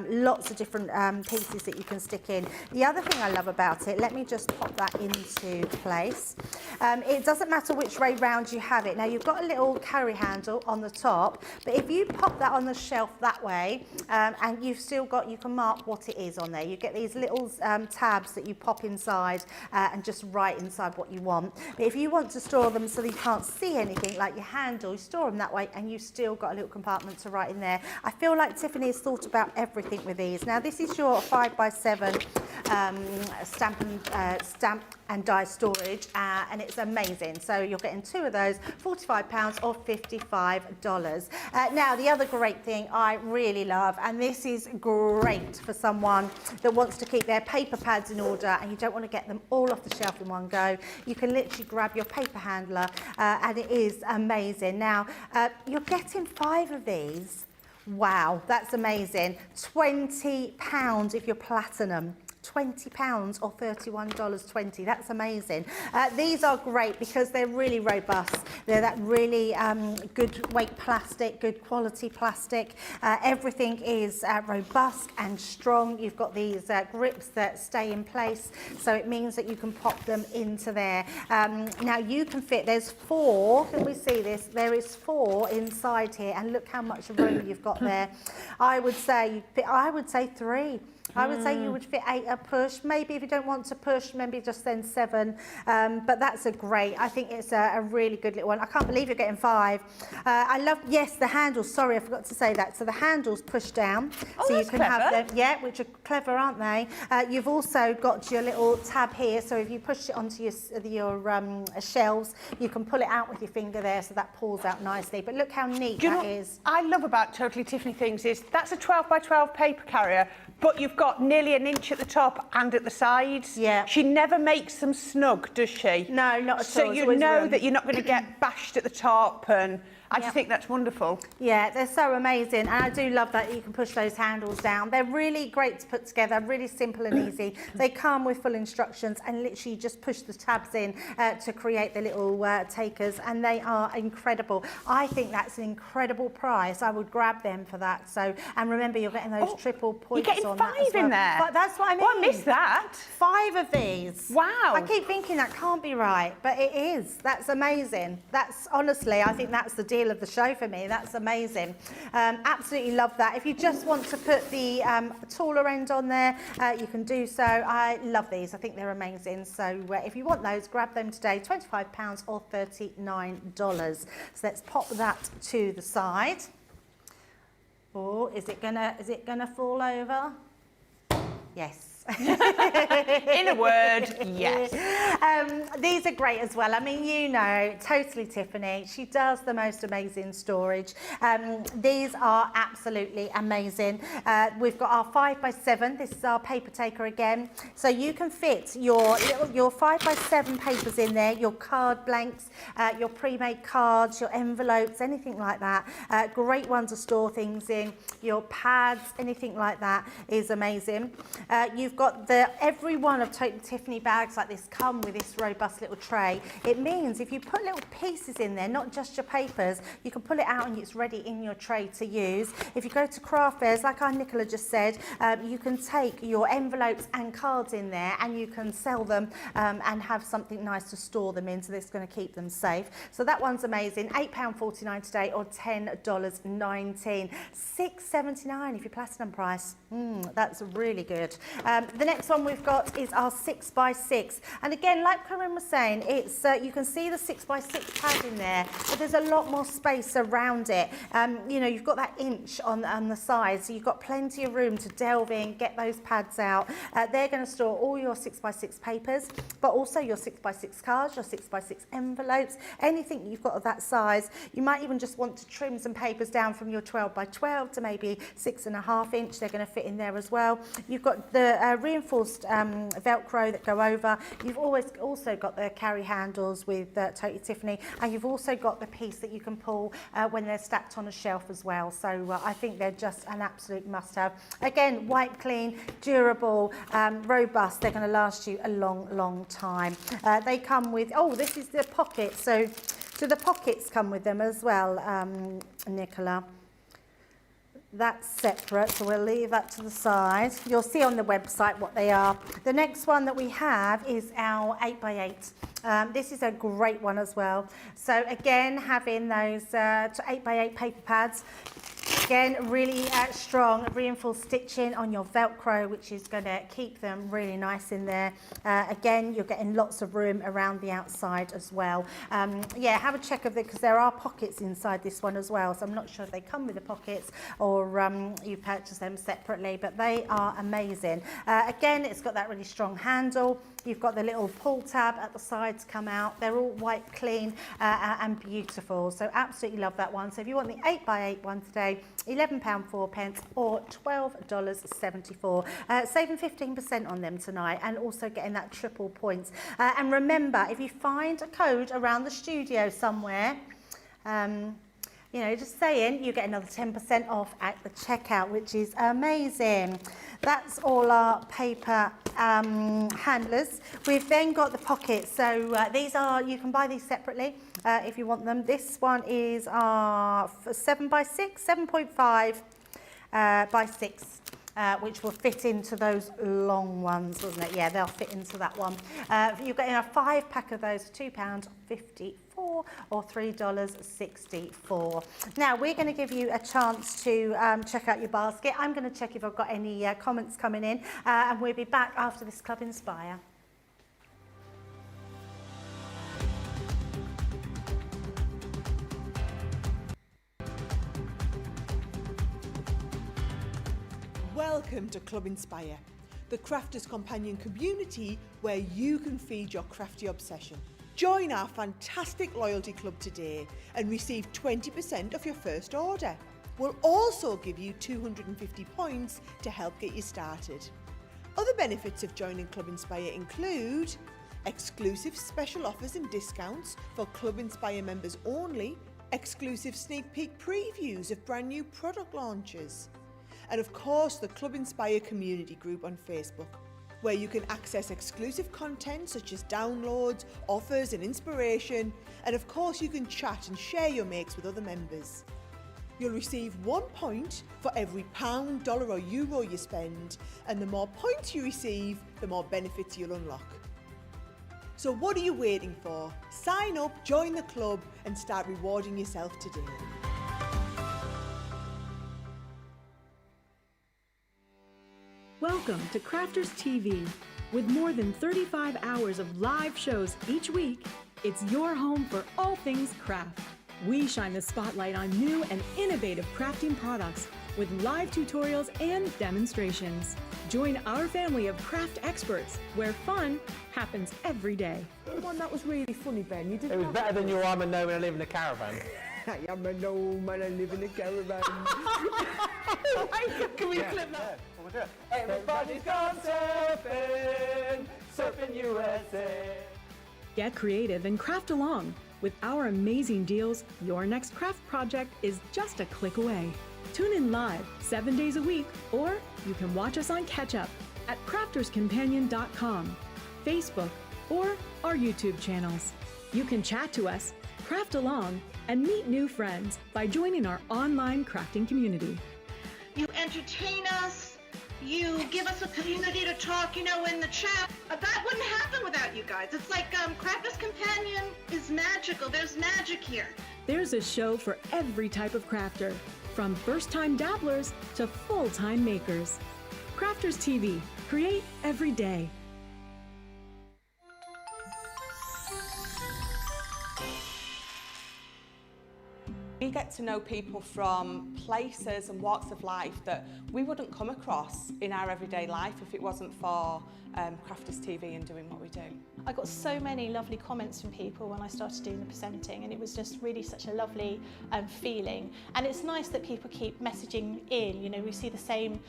lots of different pieces that you can stick in. The other thing I love about it, let me just pop that into place. It doesn't matter which way round you have it. Now you've got a little carry handle on the top, but if you pop that on the shelf that way, and you've still got, you can mark what it is on there. You get these little tabs that you pop inside and just write inside what you want. But if you want to store them so that you can't see anything, like your handle, you store them that way, and you've still got a little compartment to write in there. I feel like Tiffany has thought about everything with these. Now this is your 5x7 stamp and die storage, and it's amazing. So you're getting 2 of those, £45 or $55. Now the other great thing I really love, and this is great for someone that wants to keep their paper pads in order and you don't want to get them all off the shelf in one go, you can literally grab your paper handler, and it is amazing. Now you're getting 5 of these. Wow, that's amazing. £20 if you're platinum. £20 or $31.20. That's amazing. These are great because they're really robust. They're that really good weight plastic, good quality plastic. Everything is robust and strong. You've got these grips that stay in place, so it means that you can pop them into there. Now you can fit, there's 4, can we see this? There is 4 inside here, and look how much room you've got there. I would say 3. I would say you would fit 8 a push. Maybe if you don't want to push, maybe just then 7. But that's I think it's a really good little one. I can't believe you're getting 5. I love, yes, the handles. Sorry, I forgot to say that. So the handles push down. Oh, so you can have them, yeah, which are clever, aren't they? You've also got your little tab here. So if you push it onto your shelves, you can pull it out with your finger there, so that pulls out nicely. But look how neat that is. I love about Totally Tiffany things is that's a 12x12 paper carrier, but you've got nearly an inch at the top and at the sides. Yeah. She never makes them snug, does she? No, not at all. So you know that you're not going to get bashed at the top, and I just think that's wonderful. Yeah, they're so amazing, and I do love that you can push those handles down. They're really great to put together, really simple and easy. They come with full instructions, and literally just push the tabs in to create the little takers, and they are incredible. I think that's an incredible price. I would grab them for that. So, and remember, you're getting those triple points you're getting on 5 that as well. in there. But that's what I mean. Oh, I missed that. 5 of these. Wow. I keep thinking that can't be right, but it is. That's amazing. That's honestly, I think that's the deal of the show for me. That's amazing. Absolutely love that. If you just want to put the taller end on there, you can do so. I love these. I think they're amazing. So if you want those, grab them today. £25 or $39. So let's pop that to the side. Oh, is it gonna fall over? Yes. In a word, yes. These are great as well. I mean, you know, Totally Tiffany, she does the most amazing storage. These are absolutely amazing. We've got our 5x7. This is our paper taker again. So you can fit your 5x7 papers in there, your card blanks, your pre-made cards, your envelopes, anything like that. Great one to store things in. Your pads, anything like that is amazing. You've got every one of Tiffany bags like this come with this robust little tray. It means if you put little pieces in there, not just your papers, you can pull it out and it's ready in your tray to use. If you go to craft fairs, like our Nicola just said, you can take your envelopes and cards in there and you can sell them and have something nice to store them in, so that's going to keep them safe. So that one's amazing. £8.49 today, or $10.19. $6.79 if you're platinum price. That's really good. The next one we've got is our 6x6, and again, like Corrine was saying, it's you can see the 6x6 pad in there, but there's a lot more space around it. You know, you've got that inch on the side, so you've got plenty of room to delve in, get those pads out. They're going to store all your 6x6 papers, but also your 6x6 cards, your 6x6 envelopes, anything you've got of that size. You might even just want to trim some papers down from your 12x12 to maybe 6.5 inch. They're going to fit in there as well. You've got the reinforced Velcro that go over. You've also got the carry handles with Totally Tiffany, and you've also got the piece that you can pull when they're stacked on a shelf as well. So I think they're just an absolute must-have. Again, wipe clean, durable, robust. They're going to last you a long time. They come with, this is the pocket. So the pockets come with them as well, Nicola. That's separate, so we'll leave that to the side. You'll see on the website what they are. The next one that we have is our 8x8. This is a great one as well. So again, having those 8x8 paper pads. Again, really strong reinforced stitching on your Velcro, which is going to keep them really nice in there. Again, you're getting lots of room around the outside as well. Yeah, have a check of it, because there are pockets inside this one as well. So I'm not sure if they come with the pockets or you purchase them separately, but they are amazing. Again, it's got that really strong handle. You've got the little pull tab at the sides come out. They're all white clean and beautiful. So absolutely love that one. So if you want the 8x8 one today, £11.04 or $12.74. Saving 15% on them tonight, and also getting that triple points. And remember, if you find a code around the studio somewhere, you know, just saying, you get another 10% off at the checkout, which is amazing. That's all our paper handlers. We've then got the pockets. So these are, you can buy these separately if you want them. This one is our 7x6, 7.5 by 6. Which will fit into those long ones, wasn't it? Yeah, they'll fit into that one. You're getting a 5-pack of those, £2.54 or $3.64. Now, we're going to give you a chance to check out your basket. I'm going to check if I've got any comments coming in, and we'll be back after this Club Inspire. Welcome to Club Inspire, the crafters' companion community where you can feed your crafty obsession. Join our fantastic loyalty club today and receive 20% off your first order. We'll also give you 250 points to help get you started. Other benefits of joining Club Inspire include exclusive special offers and discounts for Club Inspire members only, exclusive sneak peek previews of brand new product launches, and of course the Club Inspire community group on Facebook, where you can access exclusive content such as downloads, offers and inspiration, and of course you can chat and share your makes with other members. You'll receive 1 point for every £1, dollar or euro you spend, and the more points you receive, the more benefits you'll unlock. So what are you waiting for? Sign up, join the club and start rewarding yourself today. Welcome to Crafters TV. With more than 35 hours of live shows each week, it's your home for all things craft. We shine the spotlight on new and innovative crafting products with live tutorials and demonstrations. Join our family of craft experts where fun happens every day. The one that was really funny, Ben, you did. It was better than your I'm a gnome and I live in a caravan. I am a gnome and I live in a caravan. Can we clip that? We'll do it. Everybody's gone surfing, surfing USA. Get creative and craft along. With our amazing deals, your next craft project is just a click away. Tune in live 7 days a week, or you can watch us on Catch Up. at crafterscompanion.com, Facebook, or our YouTube channels. You can chat to us, craft along, and meet new friends by joining our online crafting community. You entertain us. You give us a community to talk, in the chat. That wouldn't happen without you guys. It's like Crafter's Companion is magical. There's magic here. There's a show for every type of crafter, from first-time dabblers to full-time makers. Crafters TV. Create every day. We get to know people from places and walks of life that we wouldn't come across in our everyday life if it wasn't for Crafters TV and doing what we do. I got so many lovely comments from people when I started doing the presenting, and it was just really such a lovely feeling. And it's nice that people keep messaging in. We see the same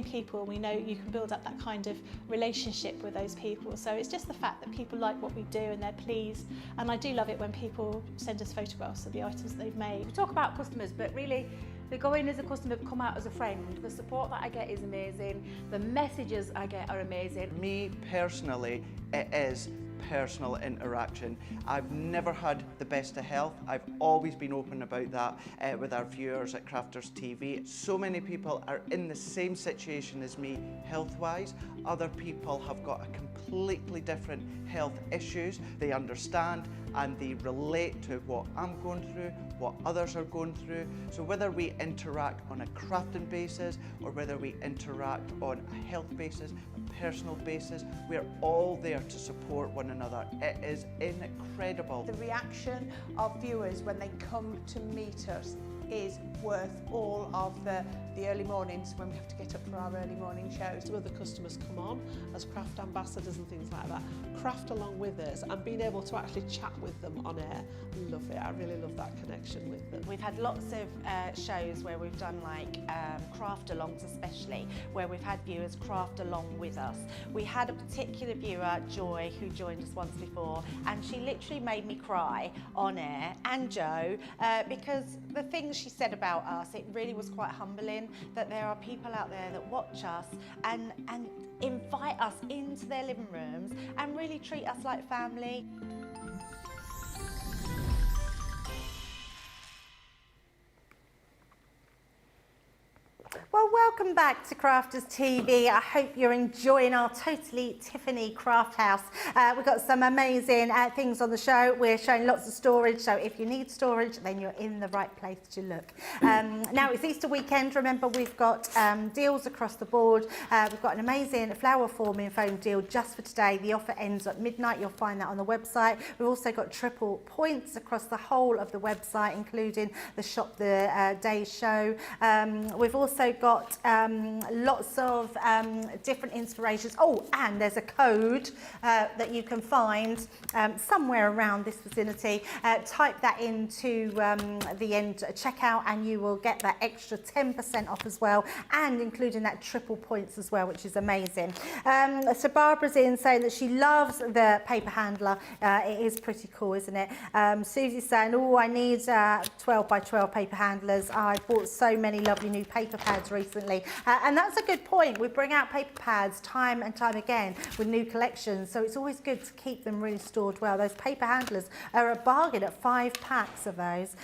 people, and we know you can build up that kind of relationship with those people. So it's just the fact that people like what we do and they're pleased. And I do love it when people send us photographs of the items that they've made. We talk about customers, but really they go in as a customer, come out as a friend. The support that I get is amazing. The messages I get are amazing. Me personally, it is personal interaction. I've never had the best of health. I've always been open about that with our viewers at Crafters TV. So many people are in the same situation as me health-wise. Other people have got a completely different health issues. They understand and they relate to what I'm going through, what others are going through. So whether we interact on a crafting basis or whether we interact on a health basis, a personal basis, we're all there to support one another. It is incredible. The reaction of viewers when they come to meet us is worth all of the early mornings when we have to get up for our early morning shows. Some of the customers come on as craft ambassadors and things like that, craft along with us, and being able to actually chat with them on air. Love it. I really love that connection with them. We've had lots of shows where we've done craft alongs, especially where we've had viewers craft along with us. We had a particular viewer, Joy, who joined us once before, and she literally made me cry on air, and Joe, because the things she said about us, it really was quite humbling that there are people out there that watch us and invite us into their living rooms and really treat us like family. Well, welcome back to Crafters TV. I hope you're enjoying our Totally Tiffany craft house. We've got some amazing things on the show. We're showing lots of storage, so if you need storage, then you're in the right place to look. Now, it's Easter weekend. Remember, we've got deals across the board. We've got an amazing flower forming foam deal just for today. The offer ends at midnight. You'll find that on the website. We've also got triple points across the whole of the website, including the Shop the Day show. We've also got lots of different inspirations. Oh, and there's a code that you can find somewhere around this vicinity. Type that into the end checkout and you will get that extra 10% off as well, and including that triple points as well, which is amazing. So Barbara's in saying that she loves the paper handler. It is pretty cool, isn't it? Susie's saying, oh, I need 12 by 12 paper handlers. I bought so many lovely new paper pads recently, and that's a good point. We bring out paper pads time and time again with new collections, so it's always good to keep them really stored well. Those paper handlers are a bargain at 5 packs of those.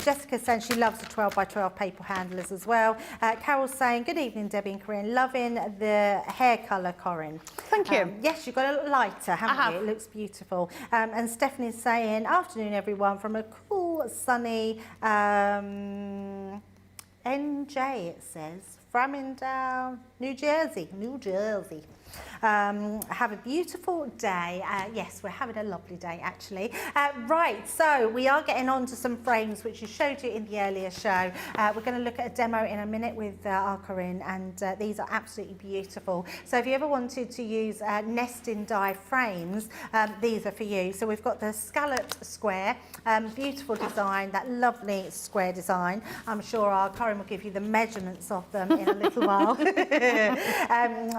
Jessica's saying she loves the 12 by 12 paper handlers as well. Carol's saying, good evening, Debbie and Corrine. Loving the hair colour, Corrine. Thank you. Yes, you've got a lighter, haven't you? It looks beautiful. And Stephanie's saying, afternoon, everyone, from a cool, sunny NJ, it says, Framingham, New Jersey. Have a beautiful day. Yes, we're having a lovely day, actually. Right, so we are getting on to some frames, which I showed you in the earlier show. We're going to look at a demo in a minute with our Corrine, and these are absolutely beautiful. So if you ever wanted to use nesting die frames, these are for you. So we've got the scalloped square, beautiful design, that lovely square design. I'm sure our Corrine will give you the measurements of them in a little while.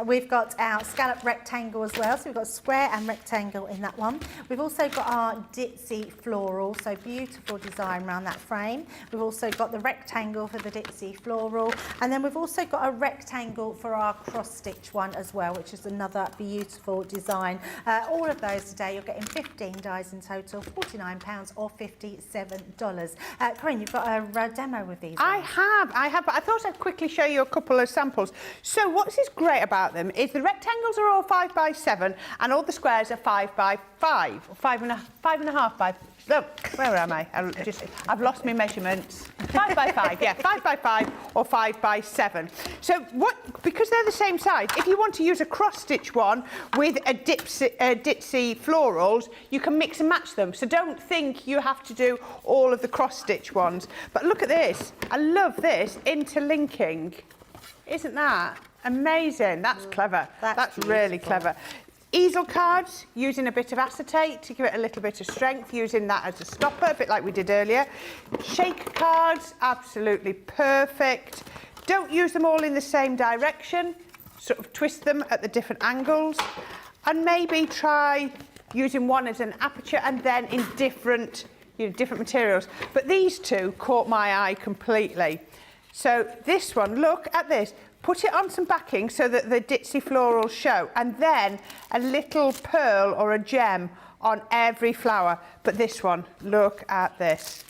We've got our our scallop rectangle as well. So we've got square and rectangle in that one. We've also got our ditzy floral, so beautiful design around that frame. We've also got the rectangle for the ditzy floral, and then we've also got a rectangle for our cross stitch one as well, which is another beautiful design. All of those today, you're getting 15 dies in total, £49 or $57. Corrine, you've got a demo with these. I have, but I thought I'd quickly show you a couple of samples. So what is great about them is the rectangles are all 5 by 7 and all the squares are 5 by 5, or 5.5 by. Look, where am I? I've lost my measurements. 5 by 5, yeah, 5 by 5 or 5 by 7. So because they're the same size, if you want to use a cross stitch one with a ditzy florals, you can mix and match them. So don't think you have to do all of the cross stitch ones. But look at this. I love this interlinking. Isn't that amazing? That's clever. That's really clever. Easel cards, using a bit of acetate to give it a little bit of strength, using that as a stopper, a bit like we did earlier. Shake cards, absolutely perfect. Don't use them all in the same direction, sort of twist them at the different angles, and maybe try using one as an aperture and then in different materials. But these two caught my eye completely. So this one, look at this. Put it on some backing so that the ditzy florals show, and then a little pearl or a gem on every flower. But this one, look at this.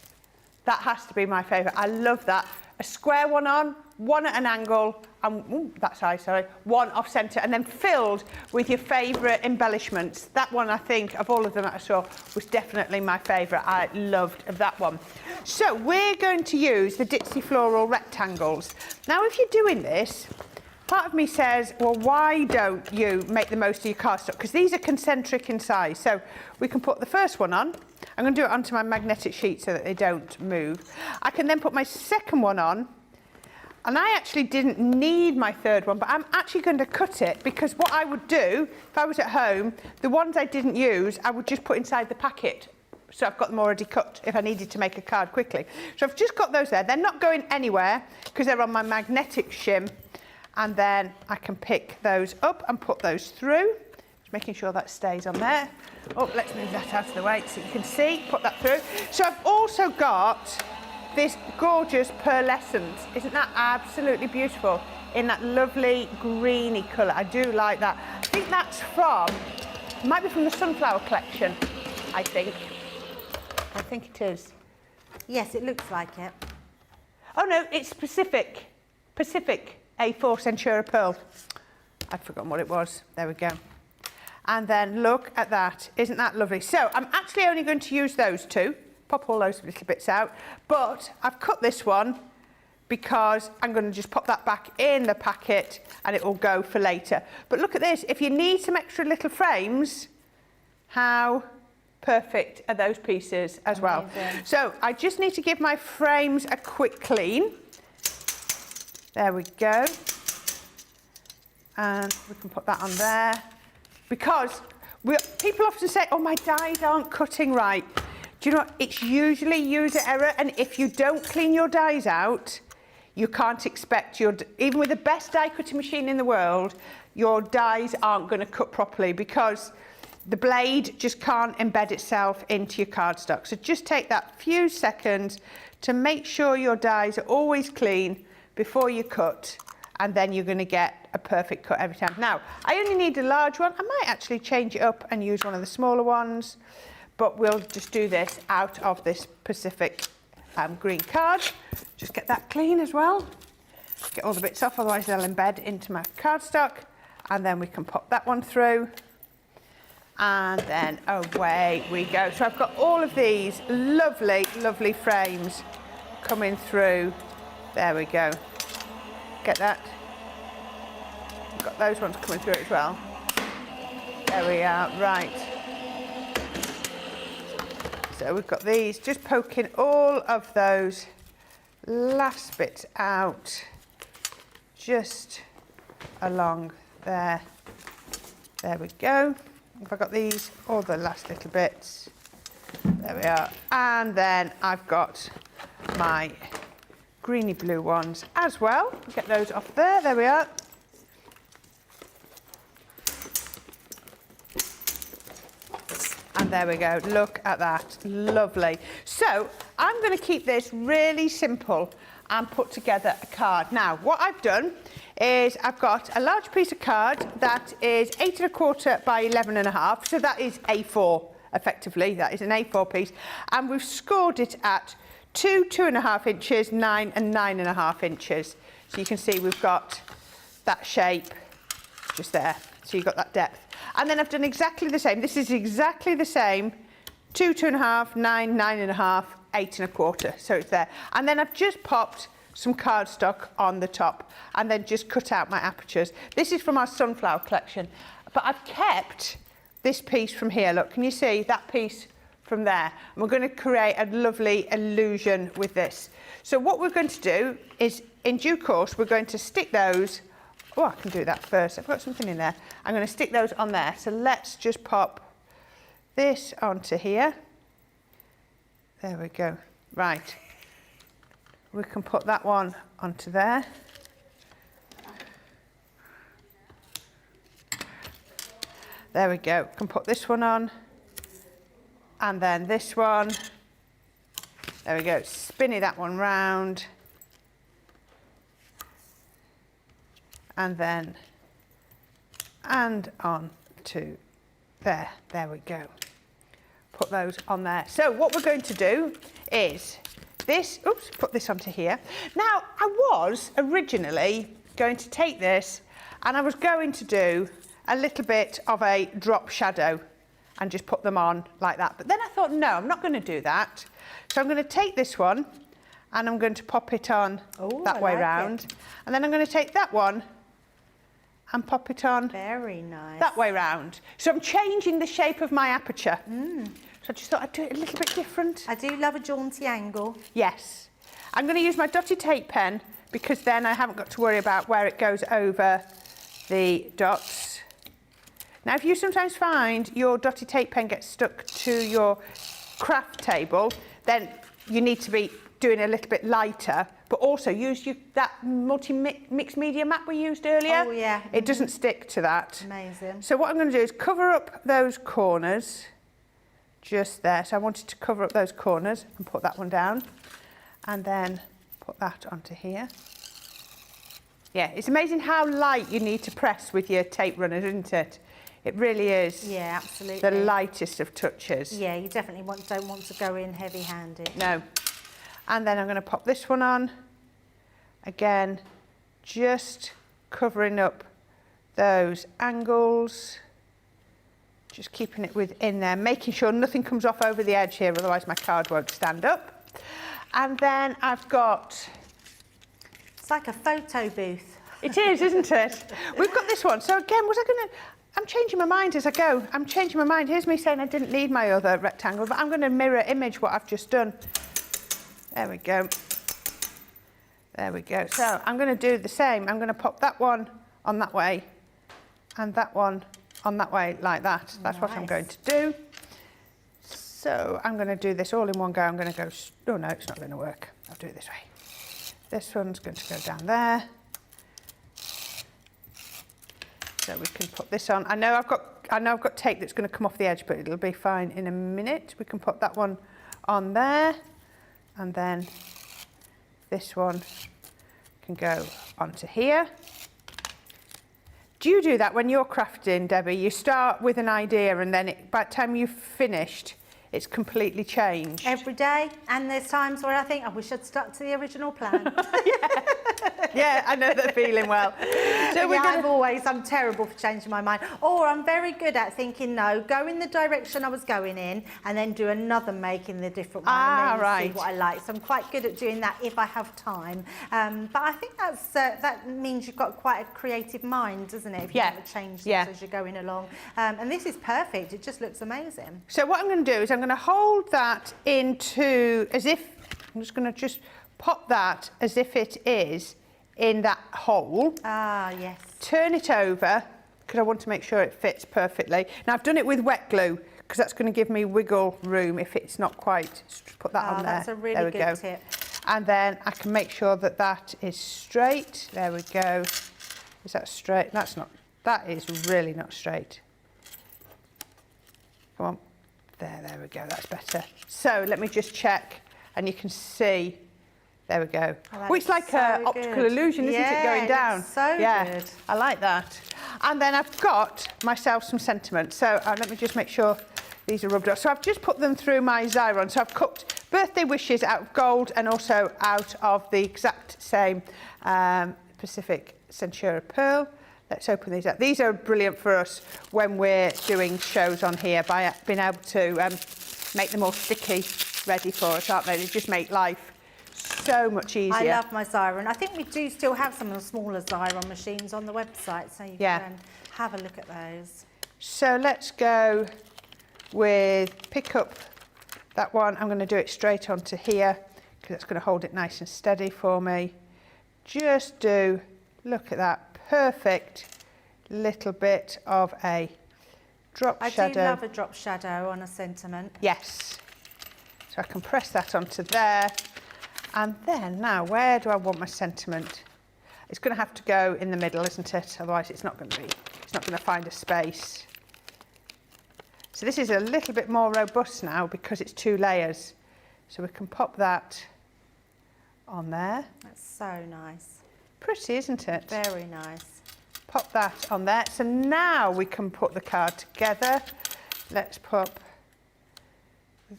That has to be my favourite. I love that. A square one on, one at an angle, and that side, sorry, one off centre, and then filled with your favourite embellishments. That one, I think, of all of them that I saw, was definitely my favourite. I loved that one. So we're going to use the ditzy floral rectangles. Now, if you're doing this, part of me says, well, why don't you make the most of your cardstock? Because these are concentric in size. So we can put the first one on. I'm going to do it onto my magnetic sheet so that they don't move. I can then put my second one on. And I actually didn't need my third one, but I'm actually going to cut it, because what I would do, if I was at home, the ones I didn't use, I would just put inside the packet. So I've got them already cut if I needed to make a card quickly. So I've just got those there. They're not going anywhere because they're on my magnetic shim. And then I can pick those up and put those through. Just making sure that stays on there. Oh, let's move that out of the way so you can see. Put that through. So I've also got this gorgeous pearlescent. Isn't that absolutely beautiful? In that lovely greeny colour. I do like that. I think that's might be from the Sunflower collection, I think. I think it is. Yes, it looks like it. Oh no, it's Pacific A4 Centura Pearl. I'd forgotten what it was. There we go. And then look at that. Isn't that lovely? So I'm actually only going to use those two. Pop all those little bits out. But I've cut this one because I'm going to just pop that back in the packet and it will go for later. But look at this. If you need some extra little frames, how perfect are those pieces as well. So I just need to give my frames a quick clean. There we go. And we can put that on there. Because people often say, oh, my dies aren't cutting right. Do you know what? It's usually user error, and if you don't clean your dies out, you can't expect even with the best die cutting machine in the world, your dies aren't going to cut properly because the blade just can't embed itself into your cardstock. So just take that few seconds to make sure your dies are always clean before you cut, and then you're going to get a perfect cut every time. Now, I only need a large one. I might actually change it up and use one of the smaller ones, but we'll just do this out of this Pacific green card. Just get that clean as well. Get all the bits off, otherwise they'll embed into my cardstock. And then we can pop that one through. And then away we go. So I've got all of these lovely, lovely frames coming through. There we go. Get that. I've got those ones coming through as well. There we are, right. So we've got these, just poking all of those last bits out, just along there. There we go. Have I got these, all the last little bits? There we are. And then I've got my greeny blue ones as well. Get those off there. There we are. There we go. Look at that. Lovely. So I'm going to keep this really simple and put together a card. Now, what I've done is I've got a large piece of card that is 8 1/4 by 11 1/2. So that is A4, effectively. That is an A4 piece. And we've scored it at 2 2.5 inches, 9 and 9.5 inches. So you can see we've got that shape just there. So you've got that depth. And then I've done exactly the same. This is exactly the same. 2 2.5, 9 9.5, 8 1/4. So it's there. And then I've just popped some cardstock on the top and then just cut out my apertures. This is from our sunflower collection. But I've kept this piece from here. Look, can you see that piece from there? And we're going to create a lovely illusion with this. So what we're going to do is, in due course, we're going to stick those. Oh, I can do that first. I've got something in there. I'm going to stick those on there. So let's just pop this onto here. There we go. Right. We can put that one onto there. There we go. We can put this one on. And then this one. There we go. Spinny that one round. And then, and on to there. There we go. Put those on there. So what we're going to do is this, oops, put this onto here. Now, I was originally going to take this and I was going to do a little bit of a drop shadow and just put them on like that. But then I thought, no, I'm not going to do that. So I'm going to take this one and I'm going to pop it on that way round. And then I'm going to take that one and pop it on very nice that way round. So I'm changing the shape of my aperture. So I just thought I'd do it a little bit different. I do love a jaunty angle. Yes. I'm going to use my dotted tape pen because then I haven't got to worry about where it goes over the dots. Now, if you sometimes find your dotted tape pen gets stuck to your craft table, then you need to be doing a little bit lighter, but also use that multi-mixed media map we used earlier. Oh, yeah. It doesn't stick to that. Amazing. So what I'm going to do is cover up those corners just there. So I wanted to cover up those corners and put that one down and then put that onto here. Yeah, it's amazing how light you need to press with your tape runners, isn't it? It really is. Yeah, absolutely. The lightest of touches. Yeah, you definitely don't want to go in heavy-handed. No. And then I'm going to pop this one on. Again, just covering up those angles. Just keeping it within there, making sure nothing comes off over the edge here, otherwise my card won't stand up. And then I've got... It's like a photo booth. It is, isn't it? We've got this one. So again, was I going to... I'm changing my mind as I go. I'm changing my mind. Here's me saying I didn't need my other rectangle, but I'm going to mirror image what I've just done. There we go. There we go. So I'm going to do the same. I'm going to pop that one on that way and that one on that way like that. That's what I'm going to do. So I'm going to do this all in one go. I'm going to go, oh no, it's not going to work. I'll do it this way. This one's going to go down there. So we can put this on. I know I've got tape that's going to come off the edge, but it'll be fine in a minute. We can put that one on there, and then this one can go onto here. Do you do that when you're crafting, Debbie? You start with an idea, and then by the time you've finished, it's completely changed. Every day, and there's times where I think, I wish I'd stuck to the original plan. Yeah, I know that feeling well. So yeah, I'm terrible for changing my mind. Or I'm very good at thinking, no, go in the direction I was going in, and then do another make in the different one, and then see what I like. So I'm quite good at doing that if I have time. But I think that means you've got quite a creative mind, doesn't it? If you want to change things as you're going along. And this is perfect. It just looks amazing. So what I'm going to do is I'm going to hold that into as if, I'm just going to just pop that as if it is in that hole. Ah, yes. Turn it over, because I want to make sure it fits perfectly. Now I've done it with wet glue, because that's going to give me wiggle room if it's not quite. Just put that on there. That's a really good tip. And then I can make sure that that is straight. There we go. Is that straight? That's not. That is really not straight. Come on. There we go, that's better. So let me just check, and you can see, there we go. Oh, Oh, it's like an optical illusion, isn't it, going down? So good. I like that. And then I've got myself some sentiment. So let me just make sure these are rubbed off. So I've just put them through my Xyron. So I've cut birthday wishes out of gold and also out of the exact same Pacific Centura pearl. Let's open these up. These are brilliant for us when we're doing shows on here by being able to make them all sticky ready for us, aren't they? They just make life so much easier. I love my Xyron. I think we do still have some of the smaller Xyron machines on the website, so you can have a look at those. So let's go with, pick up that one. I'm going to do it straight onto here because it's going to hold it nice and steady for me. Just do, look at that, perfect little bit of a drop shadow. I do love a drop shadow on a sentiment. Yes. So I can press that onto there. And then now, where do I want my sentiment? It's going to have to go in the middle, isn't it? Otherwise it's not going to find a space. So this is a little bit more robust now because it's 2 layers. So we can pop that on there. That's so nice. Pretty, isn't it? Very nice. Pop that on there. So now we can put the card together. Let's pop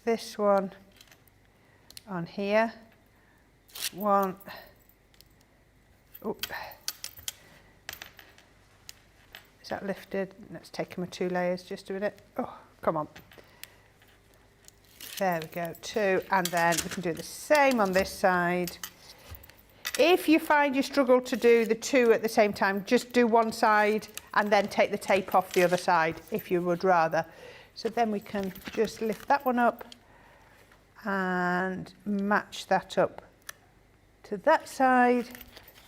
this one on here. One. Oop. Is that lifted? Let's take them 2 layers just a minute. Oh, come on. There we go, 2. And then we can do the same on this side. If you find you struggle to do the 2 at the same time, just do one side and then take the tape off the other side if you would rather. So then we can just lift that one up and match that up to that side,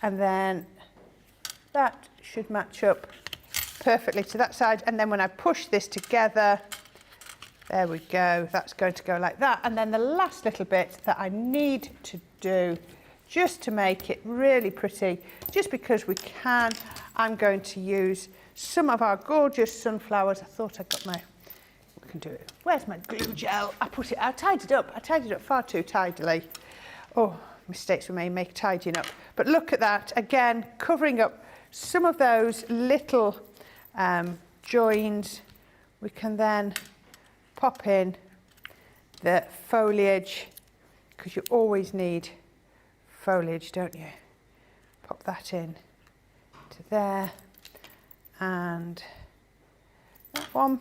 and then that should match up perfectly to that side. And then when I push this together, there we go, that's going to go like that. And then the last little bit that I need to do just to make it really pretty, just because we can, I'm going to use some of our gorgeous sunflowers. I thought I got my, we can do it. Where's my glue gel? I tied it up. I tied it up far too tidily. Oh, mistakes we may make tidying up. But look at that, again, covering up some of those little joins. We can then pop in the foliage, because you always need foliage, don't you? Pop that in to there, and that one.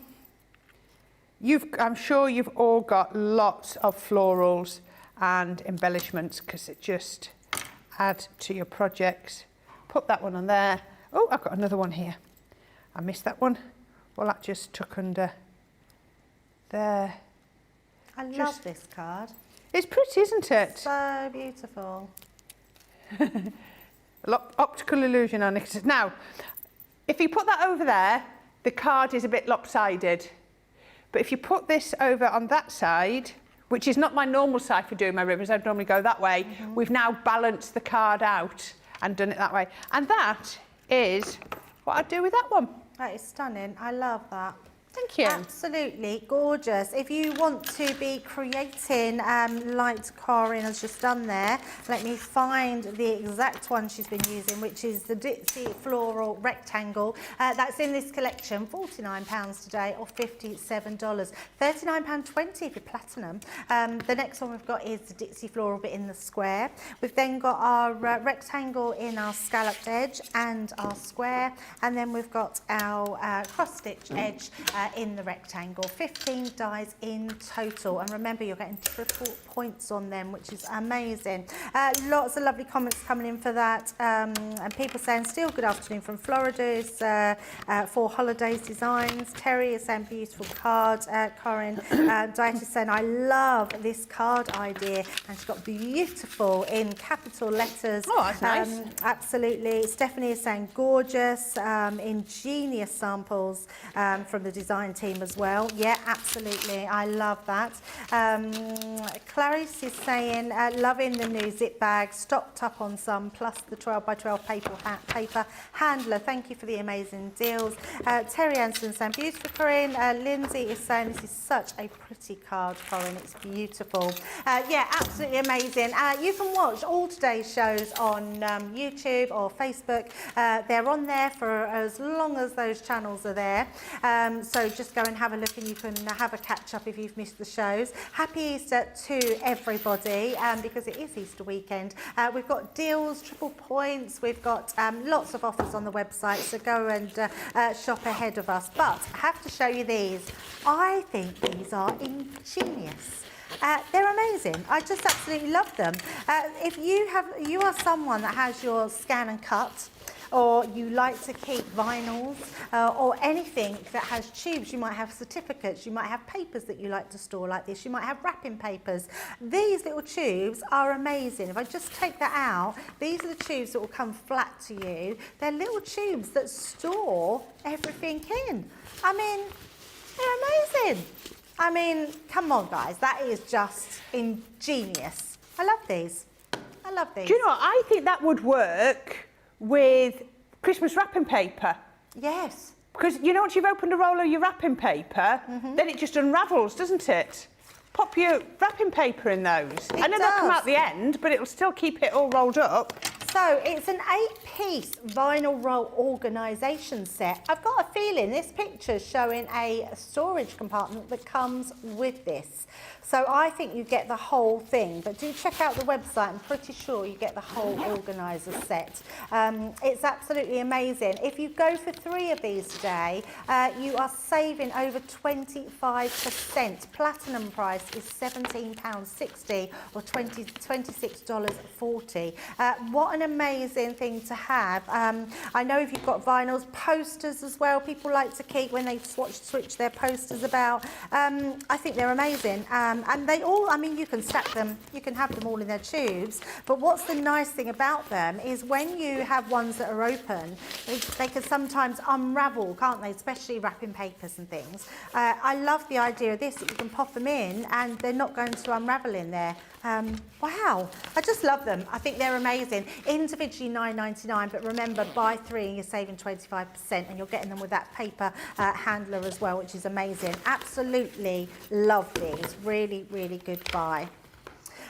I'm sure you've all got lots of florals and embellishments because it just adds to your projects. Put that one on there. Oh, I've got another one here. I missed that one. Well, that just took under there. I love this card. It's pretty, isn't it? So beautiful. Optical illusion on it. Now, if you put that over there, the card is a bit lopsided. But if you put this over on that side, which is not my normal side for doing my ribbons, I'd normally go that way, we've now balanced the card out and done it that way. And that is what I'd do with that one. That is stunning. I love that. Thank you. Absolutely gorgeous. If you want to be creating like Corrine has just done there, let me find the exact one she's been using, which is the Ditsy Floral Rectangle. That's in this collection, £49 today, or $57. £39.20 if you're platinum. The next one we've got is the Ditsy Floral bit in the square. We've then got our rectangle in our scalloped edge and our square, and then we've got our cross-stitch edge in the rectangle. 15 dies in total, and remember you're getting triple points on them, which is amazing. Lots of lovely comments coming in for that, and people saying still good afternoon from Florida's for holidays designs. Terry is saying beautiful card. Corrine, Diane is saying I love this card idea, and she's got beautiful in capital letters. Oh, that's nice. Absolutely. Stephanie is saying gorgeous, ingenious samples from the design design team as well. Yeah, absolutely. I love that. Clarice is saying, loving the new zip bag, stocked up on some, plus the 12 by 12 paper handler. Thank you for the amazing deals. Terry Anson saying, beautiful, Corrine. Lindsay is saying, this is such a pretty card, Corrine. It's beautiful. Yeah, absolutely amazing. You can watch all today's shows on YouTube or Facebook. They're on there for as long as those channels are there. So just go and have a look, and you can have a catch up if you've missed the shows. Happy Easter to everybody, because it is Easter weekend. We've got deals, triple points. We've got lots of offers on the website, so go and shop ahead of us. But I have to show you these. I think these are ingenious. They're amazing. I just absolutely love them. If you are someone that has your scan and cut, or you like to keep vinyls, or anything that has tubes, you might have certificates, you might have papers that you like to store like this, you might have wrapping papers. These little tubes are amazing. If I just take that out, these are the tubes that will come flat to you. They're little tubes that store everything in. I mean, they're amazing. I mean, come on guys, that is just ingenious. I love these. I love these. Do you know what? I think that would work with Christmas wrapping paper. Yes. Because you know, once you've opened a roll of your wrapping paper, then it just unravels, doesn't it? Pop your wrapping paper in those. I know they'll come out the end, but it'll still keep it all rolled up. So it's an 8-piece vinyl roll organisation set. I've got a feeling this picture's showing a storage compartment that comes with this. So I think you get the whole thing, but do check out the website. I'm pretty sure you get the whole organiser set. It's absolutely amazing. If you go for 3 of these today, you are saving over 25%. Platinum price is £17.60 or $26.40. What an amazing thing to have. I know if you've got vinyls, posters as well, people like to keep when they switch their posters about. I think they're amazing. And they all, I mean, you can stack them, you can have them all in their tubes, but what's the nice thing about them is when you have ones that are open, they can sometimes unravel, can't they, especially wrapping papers and things. I love the idea of this, that you can pop them in and they're not going to unravel in there. Wow, I just love them. I think they're amazing. Individually £9.99, but remember, buy 3 and you're saving 25%, and you're getting them with that paper handler as well, which is amazing. Absolutely love these. Really, really good buy.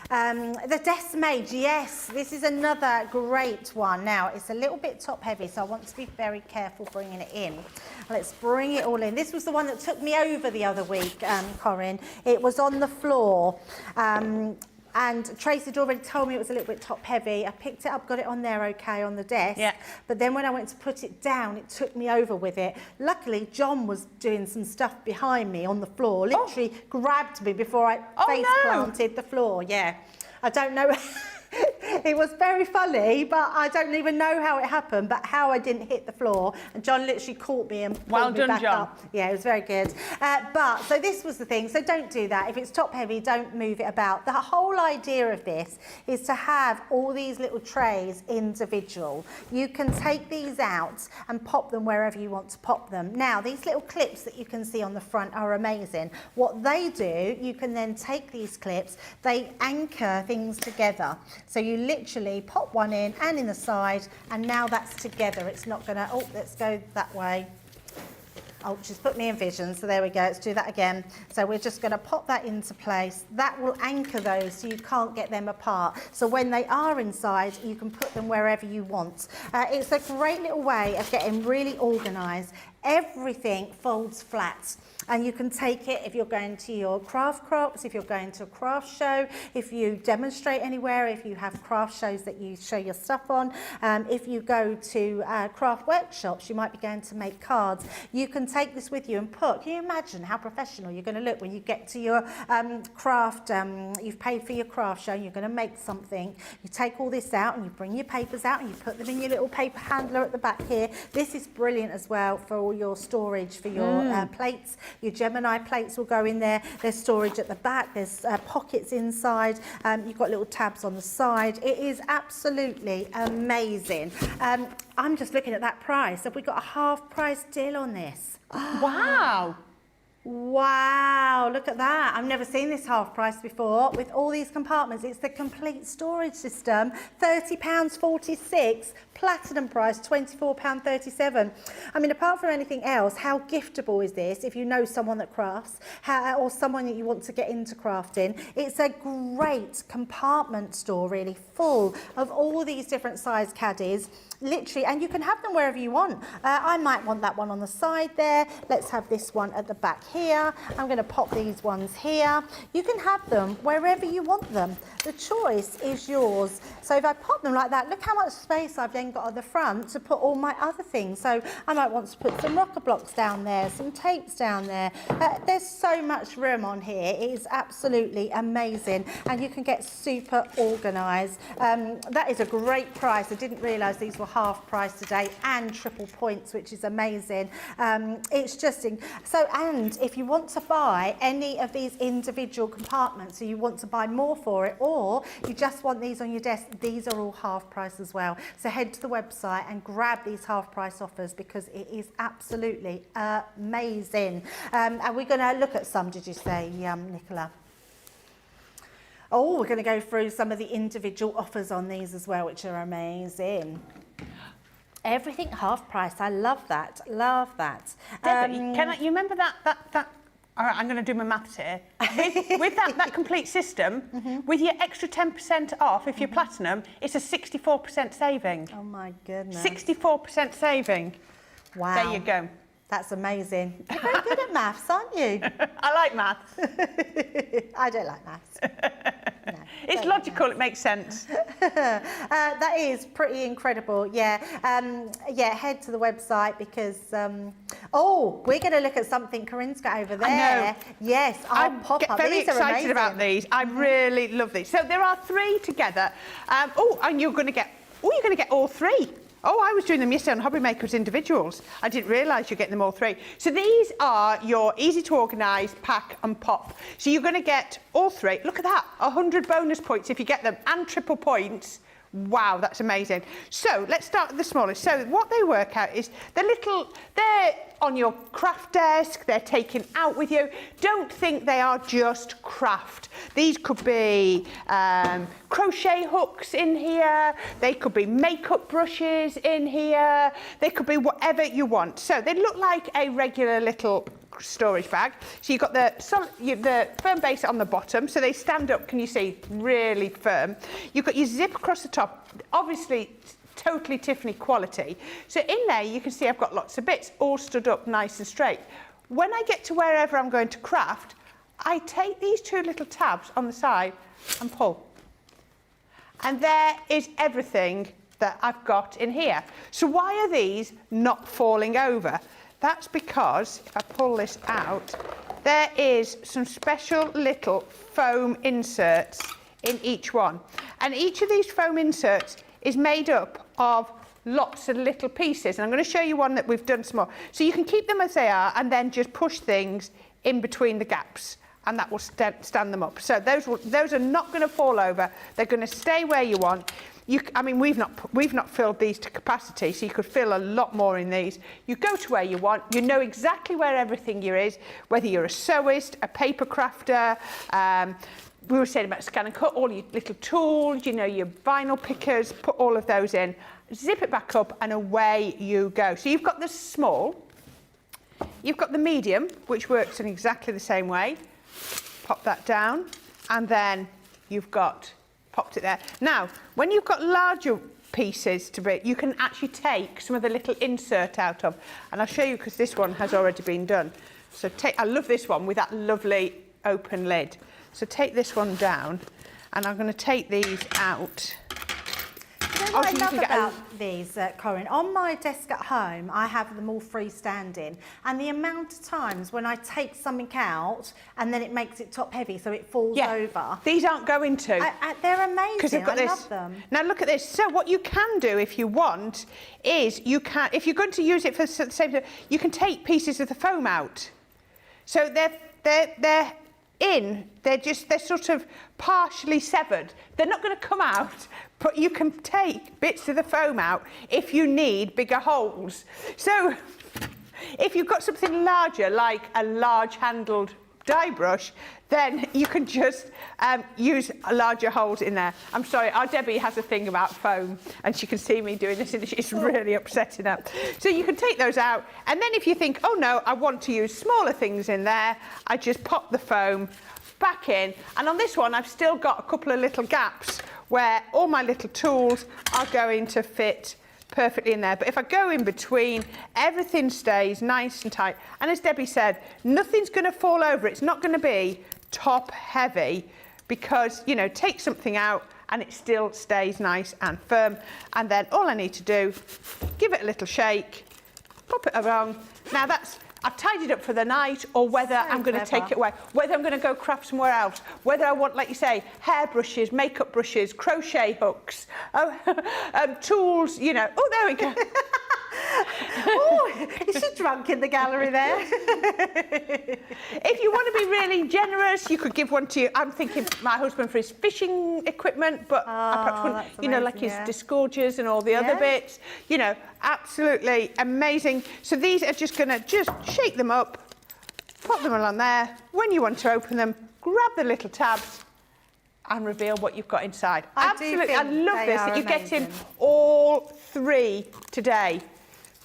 The desk made, yes, this is another great one. Now, it's a little bit top heavy, so I want to be very careful bringing it in. Let's bring it all in. This was the one that took me over the other week, Corrine. It was on the floor. And Tracy had already told me it was a little bit top heavy. I picked it up, got it on there okay on the desk. Yeah. But then when I went to put it down, it took me over with it. Luckily, John was doing some stuff behind me on the floor, literally grabbed me before I face planted the floor. Yeah. I don't know. It was very funny, but I don't even know how it happened, but how I didn't hit the floor. And John literally caught me and pulled me back up. Yeah, it was very good. But, so this was the thing. So don't do that. If it's top heavy, don't move it about. The whole idea of this is to have all these little trays individual. You can take these out and pop them wherever you want to pop them. Now, these little clips that you can see on the front are amazing. What they do, you can then take these clips, they anchor things together. So you literally pop one in and in the side, and now that's together. It's not going to, oh, let's go that way. Oh, she's put me in vision, so there we go. Let's do that again. So we're just going to pop that into place. That will anchor those so you can't get them apart. So when they are inside, you can put them wherever you want. It's a great little way of getting really organised. Everything folds flat. And you can take it if you're going to your craft crops, if you're going to a craft show, if you demonstrate anywhere, if you have craft shows that you show your stuff on, if you go to craft workshops, you might be going to make cards. You can take this with you and put, can you imagine how professional you're going to look when you get to your craft, you've paid for your craft show, you're going to make something. You take all this out and you bring your papers out and you put them in your little paper handler at the back here. This is brilliant as well for all your storage for your plates. Your Gemini plates will go in there. There's storage at the back. There's pockets inside. You've got little tabs on the side. It is absolutely amazing. I'm just looking at that price. Have we got a half price deal on this? Wow. Wow, look at that. I've never seen this half price before with all these compartments. It's the complete storage system, £30.46, platinum price £24.37. I mean, apart from anything else, how giftable is this if you know someone that crafts or someone that you want to get into crafting? It's a great compartment store, really, full of all these different size caddies. Literally, and you can have them wherever you want. I might want that one on the side there. Let's have this one at the back here. I'm going to pop these ones here. You can have them wherever you want them. The choice is yours. So if I pop them like that, look how much space I've then got at the front to put all my other things. So I might want to put some rocker blocks down there, some tapes down there. There's so much room on here. It is absolutely amazing, and you can get super organised. That is a great price. I didn't realise these were half price today and triple points, which is amazing. It's just and if you want to buy any of these individual compartments, so you want to buy more for it, or you just want these on your desk, these are all half price as well. So head to the website and grab these half price offers, because it is absolutely amazing. And we're going to look at some, did you say, Nicola? Oh, we're going to go through some of the individual offers on these as well, which are amazing. Everything half price. I love that. Love that. Debbie, you remember that? All right, I'm going to do my maths here. With that complete system, with your extra 10% off, if you're platinum, it's a 64% saving. Oh my goodness. 64% saving. Wow. There you go. That's amazing. You're very good at maths, aren't you? I like maths. I don't like maths. No, it's logical, it makes sense. That is pretty incredible. Yeah, head to the website, because we're going to look at something Corinne's got over there. I know. Yes, I'm very excited about these. I really love these. So there are 3 together. And you're going to get all 3. Oh, I was doing them yesterday on Hobby Makers individuals. I didn't realise you're getting them all 3. So these are your easy to organise, pack and pop. So you're going to get all 3. Look at that, 100 bonus points if you get them, and triple points. Wow, that's amazing. So let's start at the smallest. So what they work out is they're on your craft desk, they're taken out with you. Don't think they are just craft. These could be crochet hooks in here, they could be makeup brushes in here, they could be whatever you want. So they look like a regular little storage bag. So you've got the firm base on the bottom, so they stand up, can you see, really firm. You've got your zip across the top, obviously totally Tiffany quality. So in there you can see I've got lots of bits all stood up nice and straight. When I get to wherever I'm going to craft, I take these 2 little tabs on the side and pull. And there is everything that I've got in here. So why are these not falling over? That's because, if I pull this out, there is some special little foam inserts in each one. And each of these foam inserts is made up of lots of little pieces. And I'm going to show you one that we've done some more. So you can keep them as they are and then just push things in between the gaps, and that will stand them up. So those are not going to fall over. They're going to stay where you want. I mean, we've not filled these to capacity, so you could fill a lot more in these. You go to where you want. You know exactly where everything is, whether you're a sewist, a paper crafter. We were saying about scan and cut, all your little tools, you know, your vinyl pickers, put all of those in, zip it back up, and away you go. So you've got the small, you've got the medium, which works in exactly the same way. Pop that down, and then you've got popped it there. Now, when you've got larger pieces to be, you can actually take some of the little insert out of, and I'll show you because this one has already been done. So I love this one with that lovely open lid. So take this one down, and I'm going to take these out. You know what I love about these, Corrine? On my desk at home, I have them all freestanding, and the amount of times when I take something out and then it makes it top heavy, so it falls over. These aren't going to. They're amazing. I love them. Now look at this. So what you can do if you want is if you're going to use it for the same thing, you can take pieces of the foam out. So they're sort of partially severed. They're not going to come out, but you can take bits of the foam out if you need bigger holes. So If you've got something larger, like a large-handled dye brush, then you can just use larger holes in there. I'm sorry, our Debbie has a thing about foam, and she can see me doing this, and it's really upsetting her. So you can take those out, and then if you think, oh no, I want to use smaller things in there, I just pop the foam back in. And on this one, I've still got a couple of little gaps where all my little tools are going to fit perfectly in there. But if I go in between, everything stays nice and tight. And as Debbie said, nothing's going to fall over. It's not going to be top heavy because, you know, take something out and it still stays nice and firm. And then all I need to do, give it a little shake, pop it around. Now that's, I've tidied up for the night, or whether I'm going to take it away, whether I'm going to go craft somewhere else, whether I want, like you say, hair brushes, makeup brushes, crochet hooks, tools, you know. Oh, there we go. Oh, is she drunk in the gallery there? If you want to be really generous, you could give one to, I'm thinking my husband for his fishing equipment, but I perhaps want, you know, like his disgorgers and all the other bits. You know, absolutely amazing. So these are just going to just shake them up, pop them along there. When you want to open them, grab the little tabs and reveal what you've got inside. Absolutely, I love this, that you're getting all three today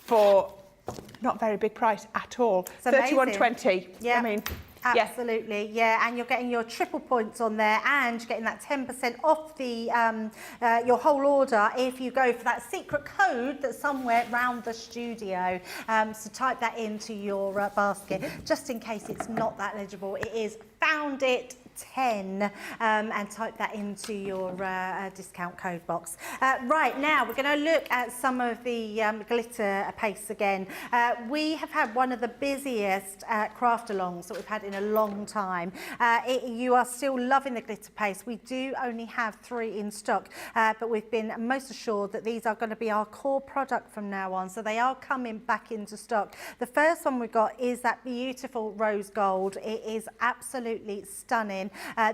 for not a very big price at all. £31.20. Yeah. I mean, absolutely, yeah, and you're getting your triple points on there, and you're getting that 10% off the your whole order if you go for that secret code that's somewhere around the studio. So type that into your basket, just in case it's not that legible. It is Found It 10 and type that into your discount code box. Right, now we're going to look at some of the glitter paste again. We have had one of the busiest craft alongs that we've had in a long time. You are still loving the glitter paste. We do only have 3 in stock, but we've been most assured that these are going to be our core product from now on, so they are coming back into stock. The first one we've got is that beautiful rose gold. It is absolutely stunning.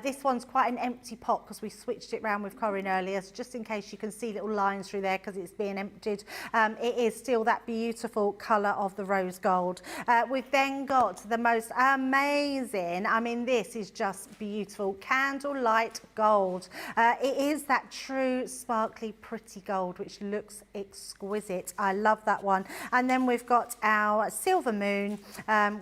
This one's quite an empty pot because we switched it around with Corrine earlier, so just in case you can see little lines through there because it's being emptied. It is still that beautiful colour of the rose gold. We've then got the most amazing, I mean this is just beautiful, candlelight gold. It is that true sparkly pretty gold which looks exquisite. I love that one. And then we've got our silver moon,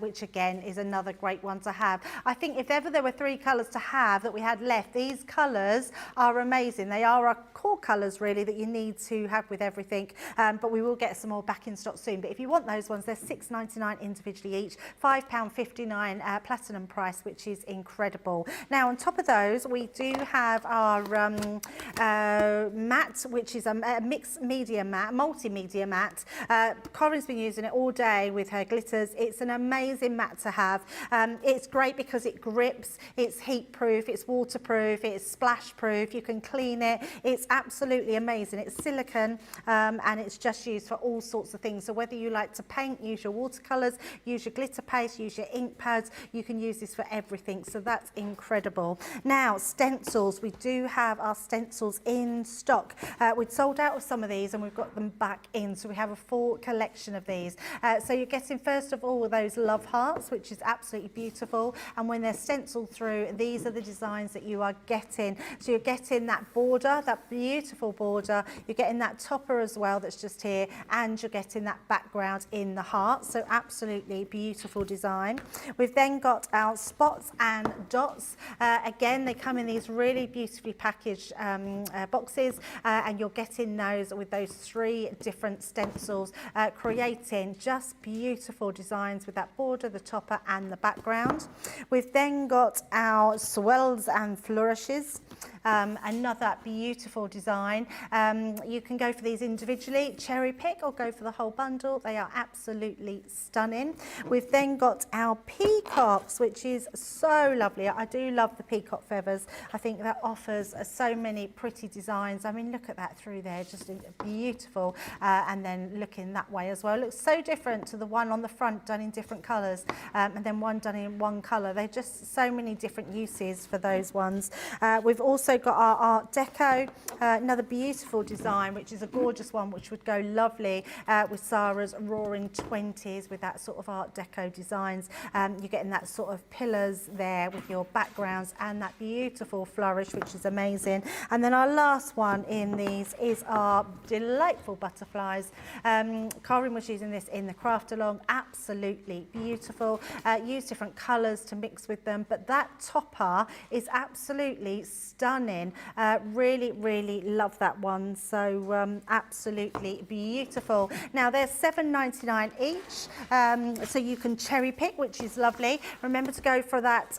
which again is another great one to have. I think if ever there were 3 colours to have that we had left, these colours are amazing. They are our core colours really that you need to have with everything, but we will get some more back in stock soon. But if you want those ones, they're £6.99 individually each, £5.59 platinum price, which is incredible. Now on top of those we do have our matte, which is a mixed media matte, multimedia matte. Corrine's been using it all day with her glitters. It's an amazing matte to have. It's great because it grips, it's heat proof, it's waterproof, it's splash proof, you can clean it. It's absolutely amazing. It's silicone and it's just used for all sorts of things. So whether you like to paint, use your watercolours, use your glitter paste, use your ink pads, you can use this for everything. So that's incredible. Now stencils, we do have our stencils in stock. We'd sold out of some of these and we've got them back in. So we have a full collection of these. So you're getting first of all those love hearts, which is absolutely beautiful. And when they're stenciled through, these are the designs that you are getting. So you're getting that border, that beautiful border, you're getting that topper as well that's just here, and you're getting that background in the heart. So absolutely beautiful design. We've then got our spots and dots. Again, they come in these really beautifully packaged boxes, and you're getting those with those 3 different stencils, creating just beautiful designs with that border, the topper and the background. We've then got our swells and flourishes, another beautiful design. You can go for these individually, cherry pick, or go for the whole bundle. They are absolutely stunning. We've then got our peacocks, which is so lovely. I do love the peacock feathers. I think that offers so many pretty designs. I mean, look at that through there, just beautiful. And then looking that way as well. It looks so different to the one on the front done in different colours, and then one done in one colour. They're just so many different uses for those ones. We've also also got our Art Deco, another beautiful design, which is a gorgeous one, which would go lovely with Sarah's Roaring 20s with that sort of Art Deco designs. You're getting that sort of pillars there with your backgrounds and that beautiful flourish, which is amazing. And then our last one in these is our delightful butterflies. Corrine was using this in the craft along, absolutely beautiful. Use different colours to mix with them, but that topper is absolutely stunning. Really, really love that one. So absolutely beautiful. Now they're $7.99 each, so you can cherry pick, which is lovely. Remember to go for that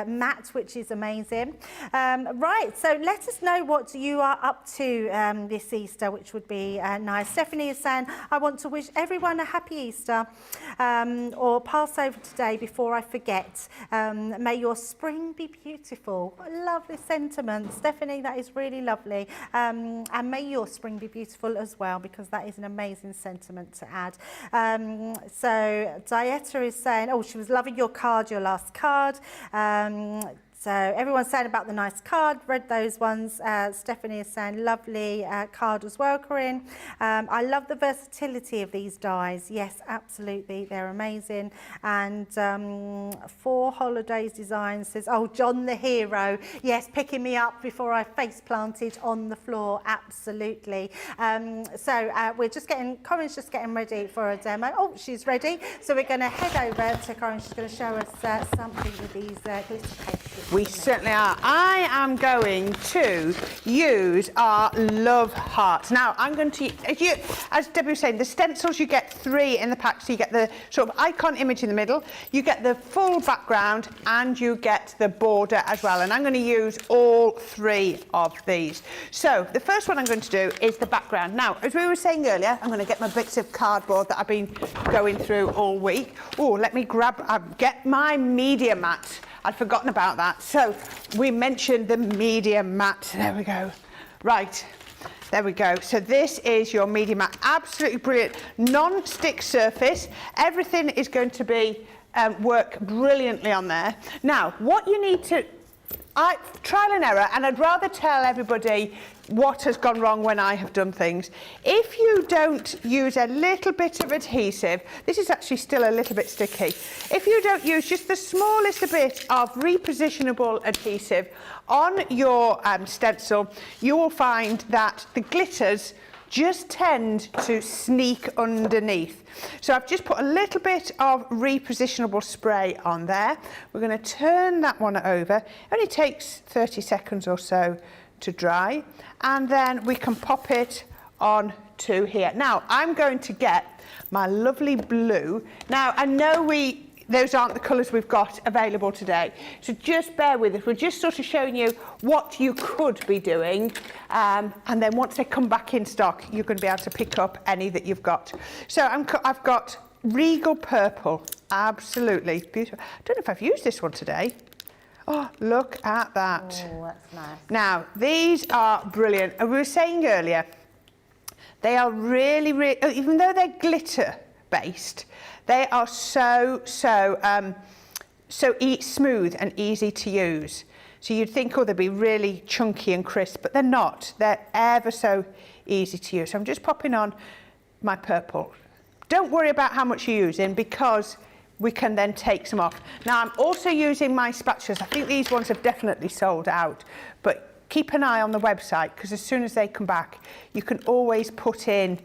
mat, which is amazing. Right, so let us know what you are up to this Easter, which would be nice. Stephanie is saying, I want to wish everyone a happy Easter, or Passover today before I forget. May your spring be beautiful. I love this sentiment. Stephanie, that is really lovely. And may your spring be beautiful as well, because that is an amazing sentiment to add. So Dieta is saying, oh, she was loving your card, your last card. So everyone's saying about the nice card, read those ones. Stephanie is saying lovely card as well, Corrine. I love the versatility of these dies. Yes, absolutely, they're amazing. And 4 Holidays Design says, oh, John the hero. Yes, picking me up before I face planted on the floor, absolutely. So we're just getting, Corrine's just getting ready for a demo. Oh, she's ready. So we're gonna head over to Corrine. She's gonna show us something with these glitter pastries. We certainly are. I am going to use our love hearts. Now, I'm going to, as Debbie was saying, the stencils, you get 3 in the pack, so you get the sort of icon image in the middle, you get the full background, and you get the border as well. And I'm going to use all 3 of these. So the first one I'm going to do is the background. Now, as we were saying earlier, I'm going to get my bits of cardboard that I've been going through all week. Oh, let me get my media mat. I'd forgotten about that. So we mentioned the media mat. There we go. Right, there we go. So this is your media mat. Absolutely brilliant. Non-stick surface. Everything is going to be work brilliantly on there. Now, what you need to, trial and error, and I'd rather tell everybody what has gone wrong when I have done things. If you don't use a little bit of adhesive, this is actually still a little bit sticky. If you don't use just the smallest bit of repositionable adhesive on your stencil, you will find that the glitters just tend to sneak underneath. So I've just put a little bit of repositionable spray on there. We're going to turn that one over. It only takes 30 seconds or so to dry, and then we can pop it on to here. Now I'm going to get my lovely blue. Now I know those aren't the colours we've got available today, so just bear with us. We're just sort of showing you what you could be doing, and then once they come back in stock, you're going to be able to pick up any that you've got. So I've got Regal Purple, absolutely beautiful. I don't know if I've used this one today. Oh, look at that. Oh, that's nice. Now, these are brilliant. And we were saying earlier, they are really, even though they're glitter based, they are so smooth and easy to use. So you'd think, oh, they'd be really chunky and crisp, but they're not. They're ever so easy to use. So I'm just popping on my purple. Don't worry about how much you're using, because we can then take some off. Now I'm also using my spatulas. I think these ones have definitely sold out, but keep an eye on the website, because as soon as they come back, you can always put in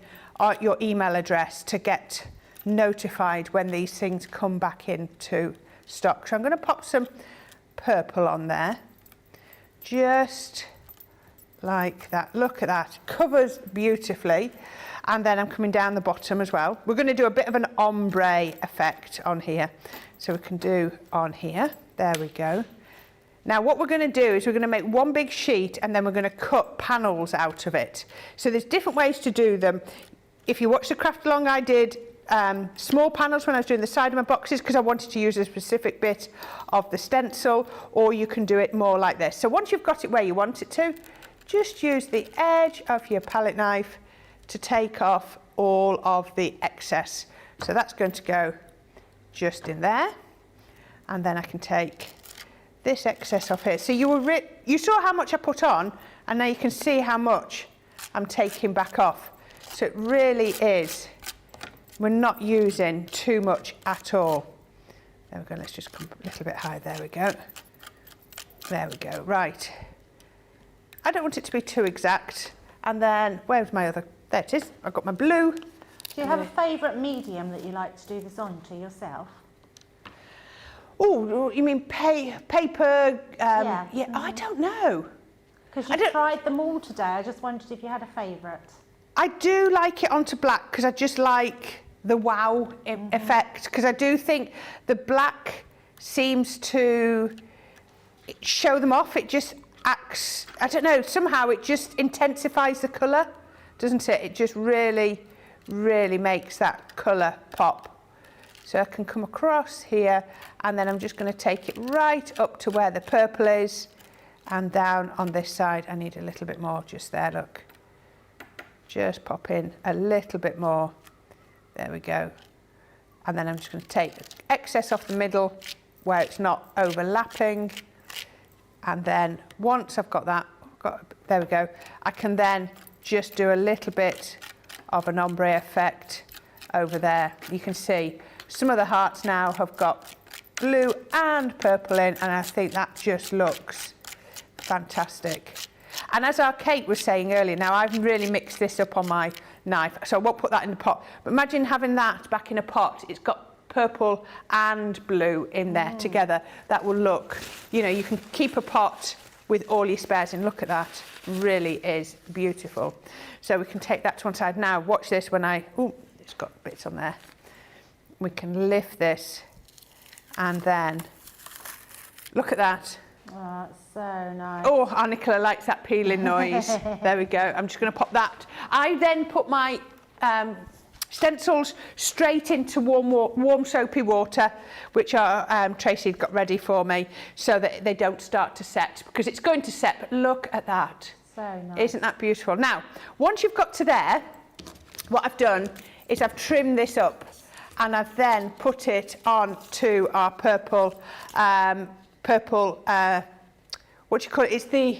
your email address to get notified when these things come back into stock. So I'm going to pop some purple on there, just like that. Look at that, covers beautifully. And then I'm coming down the bottom as well. We're going to do a bit of an ombre effect on here. So we can do on here. There we go. Now what we're going to do is we're going to make one big sheet, and then we're going to cut panels out of it. So there's different ways to do them. If you watch the craft along, I did small panels when I was doing the side of my boxes, because I wanted to use a specific bit of the stencil, or you can do it more like this. So once you've got it where you want it to, just use the edge of your palette knife to take off all of the excess. So that's going to go just in there. And then I can take this excess off here. So you saw how much I put on, and now you can see how much I'm taking back off. So it really is, we're not using too much at all. There we go, let's just come a little bit higher, there we go. There we go, right. I don't want it to be too exact. And then, where's my other, there it is, I've got my blue. Do you have a favourite medium that you like to do this on to yourself? Oh, you mean paper? Yeah, I don't know. Because you tried them all today, I just wondered if you had a favourite. I do like it onto black because I just like the wow effect, because I do think the black seems to show them off. It just acts, I don't know, somehow it just intensifies the colour, doesn't it? It just really, really makes that colour pop. So I can come across here, and then I'm just going to take it right up to where the purple is, and down on this side. I need a little bit more just there, look. Just pop in a little bit more. There we go. And then I'm just going to take the excess off the middle where it's not overlapping. And then once I've got that, there we go, I can then just do a little bit of an ombre effect over there. You can see some of the hearts now have got blue and purple in, and I think that just looks fantastic. And as our Kate was saying earlier, now I've really mixed this up on my knife, so I won't put that in the pot. But imagine having that back in a pot. It's got purple and blue in there together. That will look, you know, you can keep a pot with all your spares in. Look at that, really is beautiful. So we can take that to one side. Now watch this when it's got bits on there. We can lift this, and then look at that. Oh, that's so nice. Oh, Nicola likes that peeling noise. There we go. I'm just going to pop that. I then put my stencils straight into warm soapy water, which Tracy got ready for me, so that they don't start to set, because it's going to set. But look at that. So nice. Isn't that beautiful? Now, once you've got to there, what I've done is I've trimmed this up, and I've then put it on to our purple, what do you call it? It's the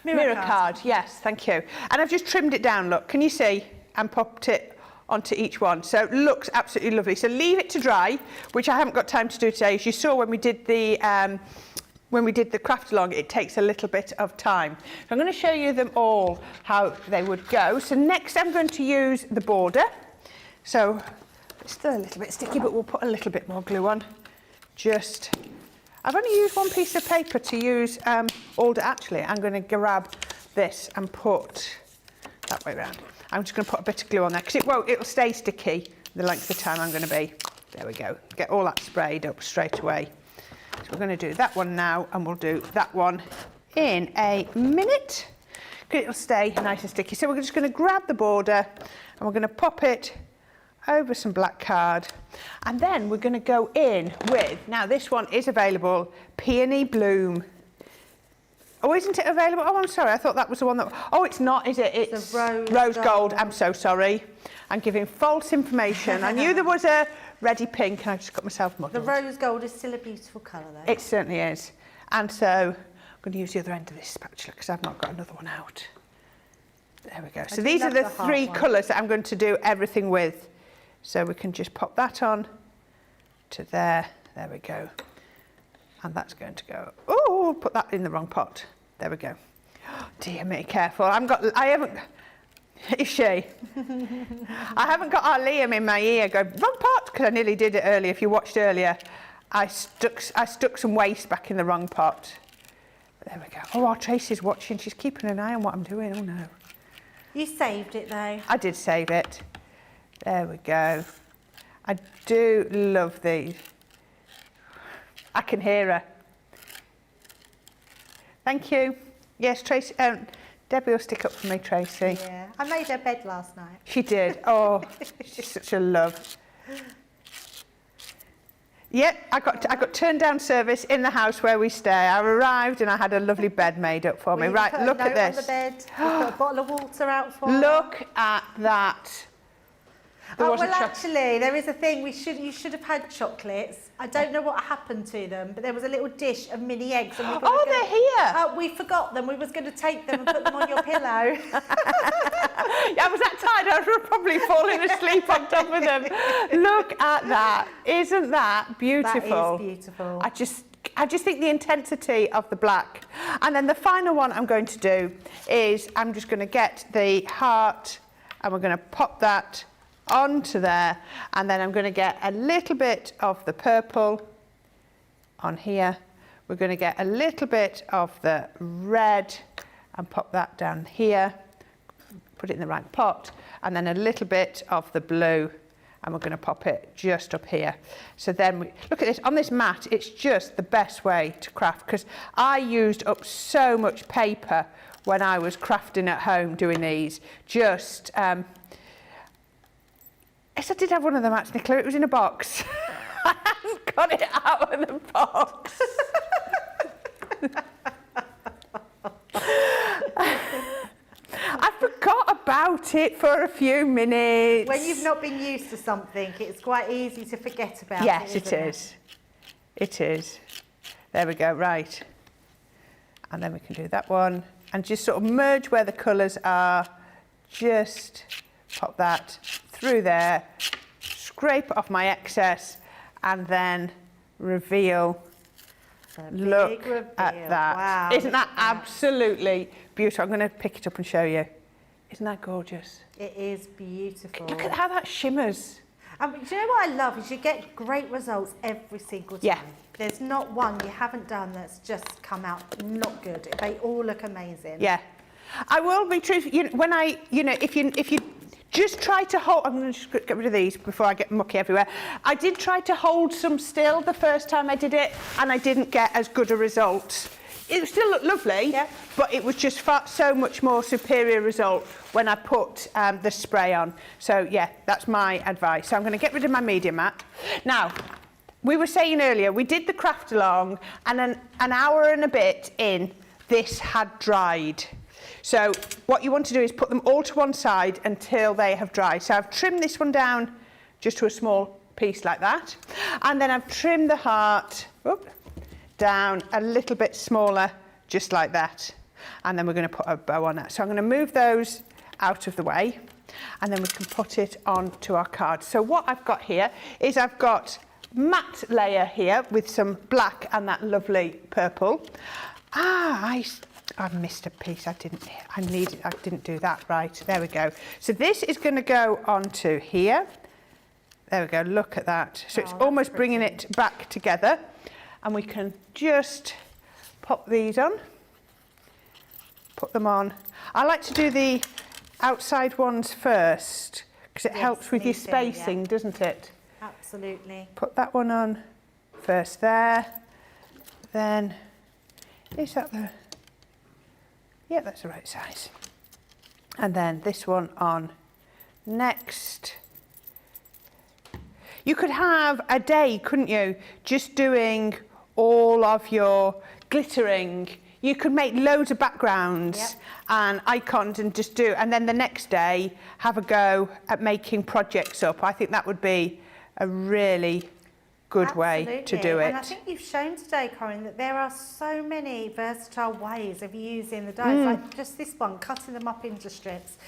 mirror card. Yes, thank you. And I've just trimmed it down, look, can you see? And popped it onto each one. So it looks absolutely lovely. So leave it to dry, which I haven't got time to do today. As you saw when we did the craft along, it takes a little bit of time. So I'm going to show you them all, how they would go. So next I'm going to use the border. So it's still a little bit sticky, but we'll put a little bit more glue on. I've only used one piece of paper to use order. Actually, I'm going to grab this and put that way around. I'm just going to put a bit of glue on there, because it'll stay sticky the length of time I'm going to be. There we go. Get all that sprayed up straight away. So we're going to do that one now, and we'll do that one in a minute, because it'll stay nice and sticky. So we're just going to grab the border, and we're going to pop it over some black card, and then we're going to go in with, now this one is available, Peony Bloom. Oh, isn't it available? Oh, I'm sorry, I thought that was the one that, oh, it's not, is it? It's Rose Gold. I'm so sorry. I'm giving false information. I knew there was a reddy pink, and I just got myself muddled. The Rose Gold is still a beautiful colour though. It certainly is. And so I'm going to use the other end of this spatula, because I've not got another one out. There we go. So these are the three colours that I'm going to do everything with. So we can just pop that on to there. There we go. And that's going to go. Oh, put that in the wrong pot. There we go. Oh, dear me, careful. Is she? I haven't got our Liam in my ear going, wrong pot, because I nearly did it earlier. If you watched earlier, I stuck some waste back in the wrong pot. There we go. Oh, our Tracy's watching. She's keeping an eye on what I'm doing. Oh, no. You saved it though. I did save it. There we go. I do love these. I can hear her. Thank you. Yes, Tracy. Debbie will stick up for me, Tracy. Yeah, I made her bed last night. She did. Oh, she's such a love. Yep, I got turned down service in the house where we stay. I arrived and I had a lovely bed made up for me. Right, look at this. On the bed. We put a bottle of water out for her. Look at that. There wasn't well, chocolate. actually, there is a thing. You should have had chocolates. I don't know what happened to them, but there was a little dish of mini eggs. And They're here. We forgot them. We was going to take them and put them on your pillow. I was that tired, I was probably falling asleep on top of them. Look at that. Isn't that beautiful? That is beautiful. I just think the intensity of the black. And then the final one I'm going to do is I'm just going to get the heart and we're going to pop that onto there. And then I'm going to get a little bit of the purple on here. We're going to get a little bit of the red and pop that down here. Put it in the right pot. And then a little bit of the blue. And we're going to pop it just up here. So then, look at this, on this mat, it's just the best way to craft, because I used up so much paper when I was crafting at home doing these. Yes, I did have one of them actually, Nicola, it was in a box. I hadn't got it out of the box. I forgot about it for a few minutes. When you've not been used to something, it's quite easy to forget about it. Yes, it is. It is. There we go, right. And then we can do that one. And just sort of merge where the colours are. Just pop that through there. Scrape off my excess. And then reveal. Look at that. Wow, isn't that absolutely beautiful? I'm going to pick it up and show you. Isn't that gorgeous? It is beautiful. Look at how that shimmers. Do you know what I love is you get great results every single time. Yeah. There's not one you haven't done that's just come out not good. They all look amazing. Yeah. I will be truthful. If you just try to hold, I'm going to just get rid of these before I get mucky everywhere. I did try to hold some still the first time I did it, and I didn't get as good a result. It still looked lovely, yeah, but it was just so much more superior result when I put the spray on. So yeah, that's my advice. So I'm going to get rid of my media mat. Now, we were saying earlier, we did the craft along, and an hour and a bit in, this had dried. So what you want to do is put them all to one side until they have dried. So I've trimmed this one down just to a small piece like that. And then I've trimmed the heart down a little bit smaller, just like that. And then we're going to put a bow on that. So I'm going to move those out of the way, and then we can put it onto our card. So what I've got here is I've got matte layer here with some black and that lovely purple. I've missed a piece. I didn't do that right. There we go. So this is going to go onto here. There we go. Look at that. So it's almost bringing it back together. And we can just pop these on. Put them on. I like to do the outside ones first because it helps with your spacing, doesn't it? Absolutely. Put that one on first there. Then, is that the... Yeah, that's the right size. And then this one on next. You could have a day, couldn't you, just doing all of your glittering. You could make loads of backgrounds and icons and just do, and then the next day have a go at making projects up. I think that would be a really good way to do it. And I think you've shown today, Corrine, that there are so many versatile ways of using the dies, like just this one, cutting them up into strips,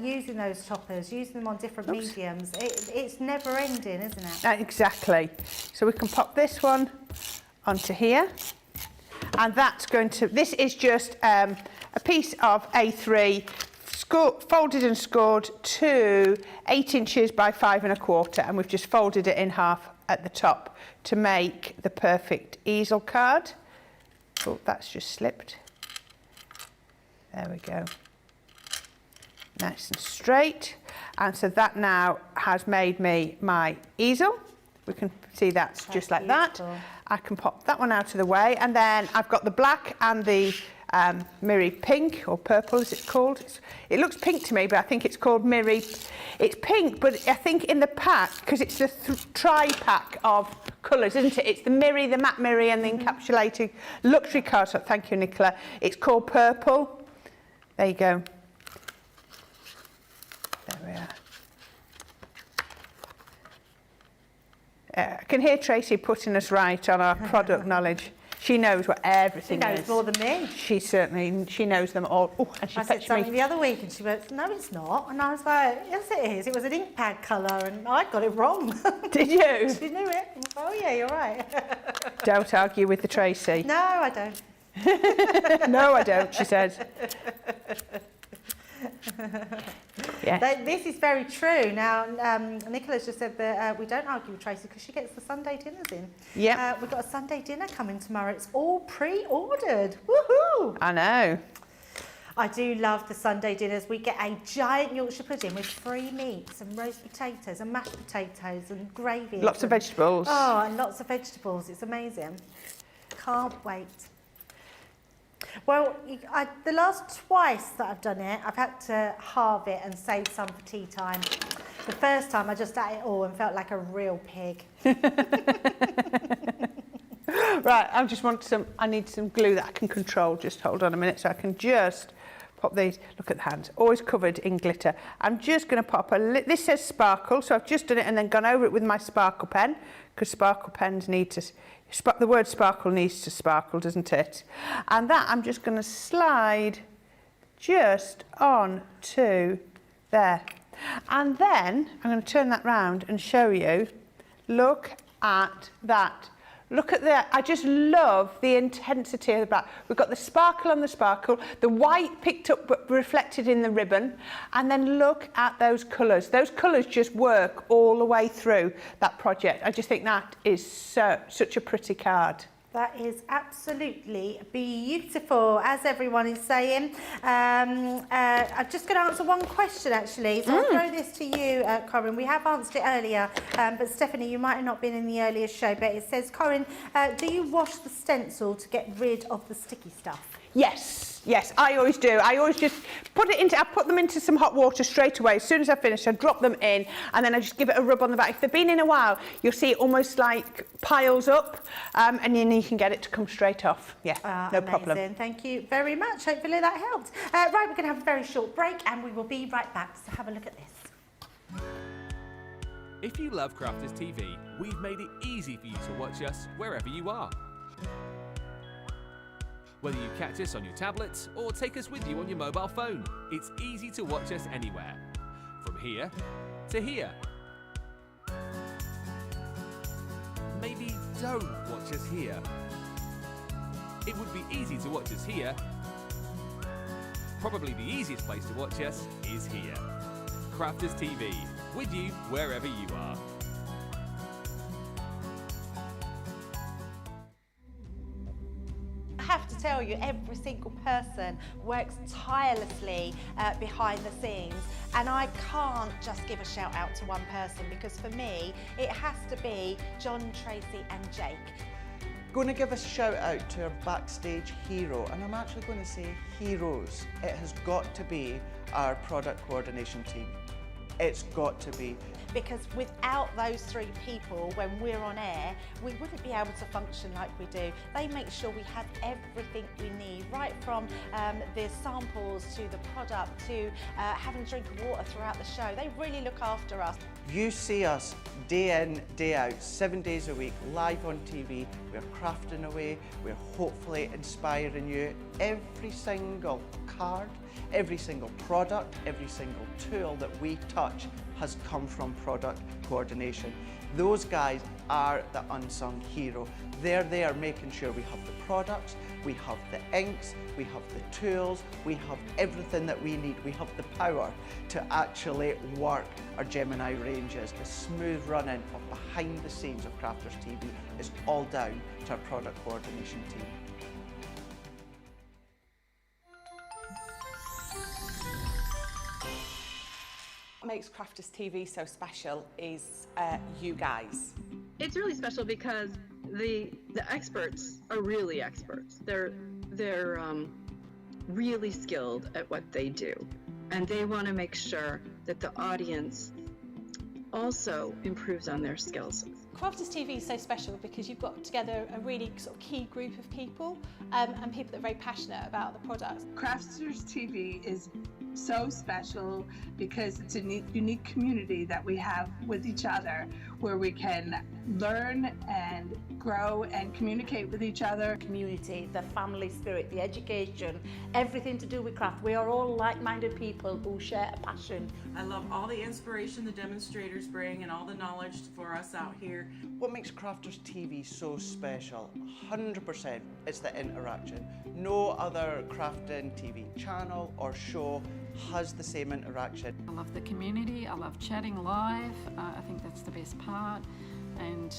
using those toppers, using them on different mediums. It's never ending, isn't it? Exactly. So we can pop this one onto here, and that's going to, this is just a piece of A3 folded and scored to 8 inches by 5 1/4, and we've just folded it in half at the top to make the perfect easel card. Oh, that's just slipped. There we go. Nice and straight. And so that now has made me my easel. We can see that's just like that. I can pop that one out of the way, and then I've got the black and the mirri pink, or purple as it's called. It looks pink to me, but I think it's called mirri. It's pink, but I think in the pack, because it's the tri-pack of colours, isn't it? It's the mirri, the matte mirri, and the encapsulated luxury card. So thank you, Nicola. It's called purple. There you go. There we are. I can hear Tracy putting us right on our product knowledge. She knows what everything is. She knows more than me. She knows them all. Oh, and she I said fetched something me. the other week and she went, no, it's not. And I was like, yes, it is. It was an ink pad colour and I got it wrong. Did you? She knew it. Oh, yeah, you're right. Don't argue with the Tracy. No, I don't. No, I don't, she says. Yeah. This is very true. Now, Nicola's just said that we don't argue with Tracy because she gets the Sunday dinners in. Yeah. We've got a Sunday dinner coming tomorrow. It's all pre-ordered. Woohoo! I know. I do love the Sunday dinners. We get a giant Yorkshire pudding with 3 meats and roast potatoes and mashed potatoes and gravy. Lots of vegetables. Oh, and lots of vegetables. It's amazing. Can't wait. Well, the last twice that I've done it, I've had to halve it and save some for tea time. The first time I just ate it all and felt like a real pig. Right, I need some glue that I can control. Just hold on a minute so I can just pop these. Look at the hands, always covered in glitter. I'm just going to pop this says sparkle, so I've just done it and then gone over it with my sparkle pen, because sparkle pens need to, the word sparkle needs to sparkle, doesn't it? And that I'm just going to slide just on to there. And then I'm going to turn that round and show you. Look at that. Look at that. I just love the intensity of the black. We've got the sparkle on the sparkle, the white picked up but reflected in the ribbon, and then look at those colours. Those colours just work all the way through that project. I just think that is such a pretty card. That is absolutely beautiful, as everyone is saying. I'm just going to answer one question, actually. So I'll throw this to you, Corrine. We have answered it earlier, but Stephanie, you might have not been in the earlier show, but it says, Corrine, do you wash the stencil to get rid of the sticky stuff? Yes, I always do. I always just I put them into some hot water straight away. As soon as I finish, I drop them in and then I just give it a rub on the back. If they've been in a while, you'll see it almost like piles up, and then you can get it to come straight off. Yeah, no amazing. problem. Thank you very much. Hopefully that helped. Right, we're going to have a very short break and we will be right back. So have a look at this. If you love Crafters TV, we've made it easy for you to watch us wherever you are. Whether you catch us on your tablets or take us with you on your mobile phone, it's easy to watch us anywhere. From here to here. Maybe don't watch us here. It would be easy to watch us here. Probably the easiest place to watch us is here. Crafters TV, with you wherever you are. I have to tell you, every single person works tirelessly behind the scenes, and I can't just give a shout out to one person, because for me it has to be John, Tracy and Jake. Going to give a shout out to our backstage hero, and I'm actually going to say heroes. It has got to be our product coordination team. It's got to be. Because without those 3 people, when we're on air, we wouldn't be able to function like we do. They make sure we have everything we need, right from the samples to the product to having a drink of water throughout the show. They really look after us. You see us day in, day out, 7 days a week, live on TV. We're crafting away, we're hopefully inspiring you. Every single card, every single product, every single tool that we touch has come from product coordination. Those guys are the unsung hero. They're there making sure we have the products, we have the inks, we have the tools, we have everything that we need. We have the power to actually work our Gemini ranges. The smooth running of behind the scenes of Crafters TV is all down to our product coordination team. What makes Crafters TV so special is you guys. It's really special because the experts are really experts. They're really skilled at what they do, and they want to make sure that the audience also improves on their skills. Crafters TV is so special because you've got together a really sort of key group of people and people that are very passionate about the products. Crafters TV is so special because it's a unique community that we have with each other. where we can learn and grow and communicate with each other. Community, the family spirit, the education, everything to do with craft. We are all like-minded people who share a passion. I love all the inspiration the demonstrators bring and all the knowledge for us out here. What makes Crafters TV so special? 100% it's the interaction. No other crafting TV channel or show has the same interaction. I love the community, I love chatting live, I think that's the best part. And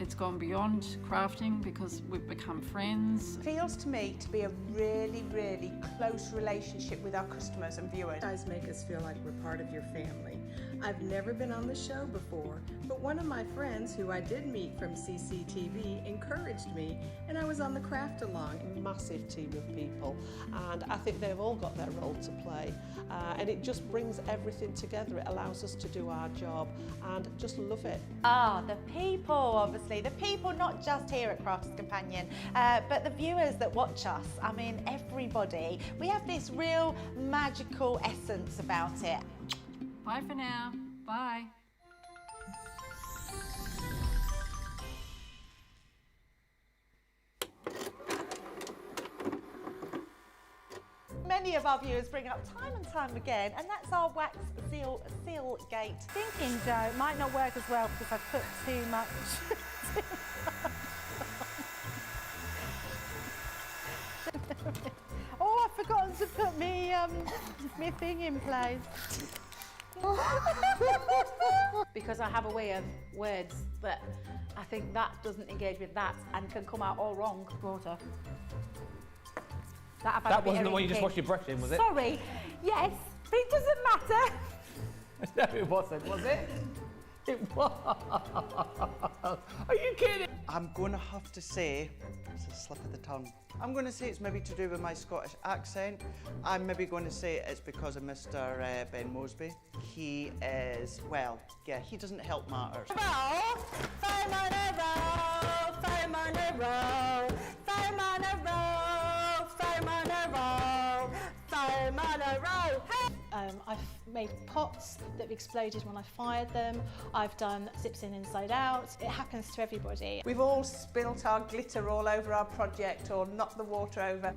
it's gone beyond crafting because we've become friends. It feels to me to be a really, really close relationship with our customers and viewers. You guys make us feel like we're part of your family. I've never been on the show before, but one of my friends who I did meet from CCTV encouraged me, and I was on the craft along. Massive team of people, and I think they've all got their role to play, and it just brings everything together. It allows us to do our job and just love it. The people, obviously. The people not just here at Crafters Companion, but the viewers that watch us. I mean, everybody. We have this real magical essence about it. Bye for now. Bye. Many of our viewers bring up time and time again, and that's our wax seal gate. Thinking, Joe, it might not work as well because I've put too much. Oh, I've forgotten to put me thing in place. Because I have a way of words that I think that doesn't engage with that and can come out all wrong. Water. That wasn't the one you just washed your brush in, was it? Sorry. Yes, but it doesn't matter. No, it wasn't, was it? It was. Are you kidding? I'm going to have to say, it's a slip of the tongue. I'm going to say it's maybe to do with my Scottish accent. I'm maybe going to say it's because of Mr. Ben Mosby. He is, well, yeah, he doesn't help matters. I've made pots that have exploded when I fired them. I've done zips in inside out. It happens to everybody. We've all spilt our glitter all over our project or knocked the water over.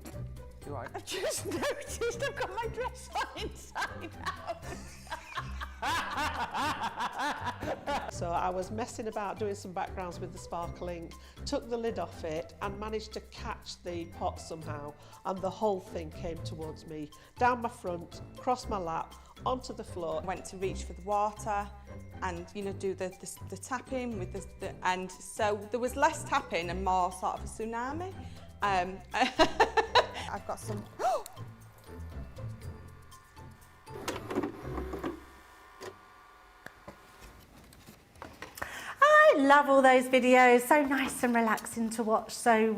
You're right. I've just noticed I've got my dress on inside out. So I was messing about doing some backgrounds with the sparkling, took the lid off it and managed to catch the pot somehow, and the whole thing came towards me, down my front, across my lap, onto the floor. Went to reach for the water and, you know, do the tapping with the and so there was less tapping and more sort of a tsunami. I've got some. I love all those videos, so nice and relaxing to watch. So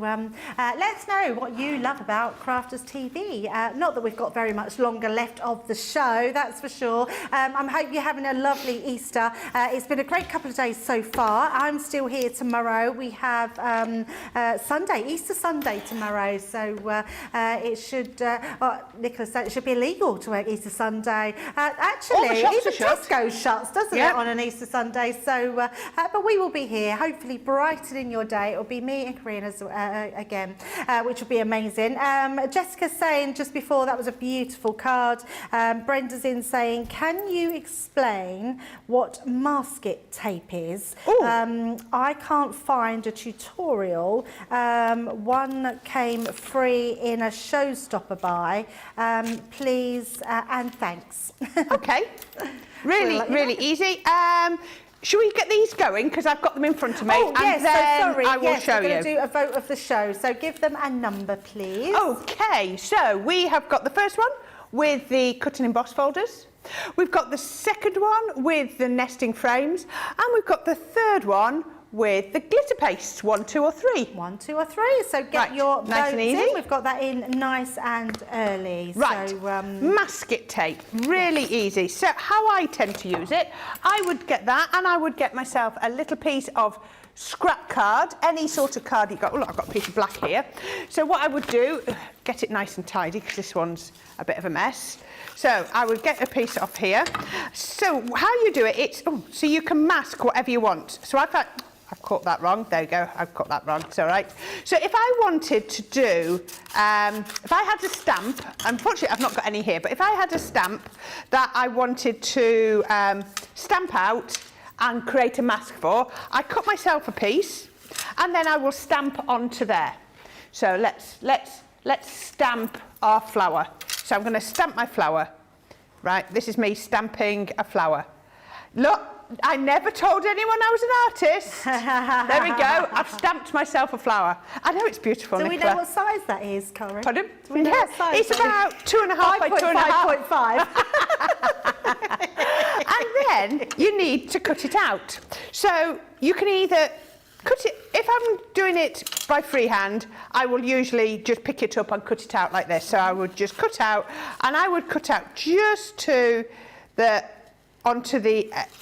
let us know what you love about Crafters TV. Not that we've got very much longer left of the show, that's for sure. I hope you're having a lovely Easter. It's been a great couple of days so far. I'm still here tomorrow. We have Sunday, Easter Sunday tomorrow. So it should, Nicholas said it should be illegal to work Easter Sunday. Actually, even Tesco shuts, doesn't it, on an Easter Sunday? So, but we will be here, hopefully brightening your day. It'll be me and Corrine again, which will be amazing. Jessica's saying just before, that was a beautiful card. Brenda's in saying, can you explain what masket tape is? I can't find a tutorial. One came free in a showstopper buy. Please and thanks. Okay, really easy. Should we get these going? Because I've got them in front of me. Oh, yes, and then so sorry. I will show we're going you. to do a vote of the show. So give them a number, please. Okay, so we have got the first one with the cut and emboss folders. We've got the second one with the nesting frames. And we've got the third one with the glitter pastes, 1, 2 or 3. 1, 2 or 3. So get your nice votes and easy. in. We've got that in nice and early. Right, So, masket tape, really easy. So how I tend to use it, I would get that and I would get myself a little piece of scrap card, any sort of card you've got. Oh, look, I've got a piece of black here. So what I would do, get it nice and tidy because this one's a bit of a mess. So I would get a piece off here. So how you do it, it's, so you can mask whatever you want. So I've caught that wrong. There you go. I've got that wrong. It's all right. So if I wanted to do, if I had a stamp, unfortunately I've not got any here, but if I had a stamp that I wanted to stamp out and create a mask for, I cut myself a piece and then I will stamp onto there. So let's stamp our flower. So I'm going to stamp my flower. Right, this is me stamping a flower. Look, I never told anyone I was an artist. There we go. I've stamped myself a flower. I know it's beautiful, Do Nicola. we know what size that is, Corrine? Pardon? Do we know what size it's about 2.5 by 2.5. 5.5. And then you need to cut it out. So you can either cut it, if I'm doing it by freehand, I will usually just pick it up and cut it out like this. So I would just cut out, and I would cut out just to the,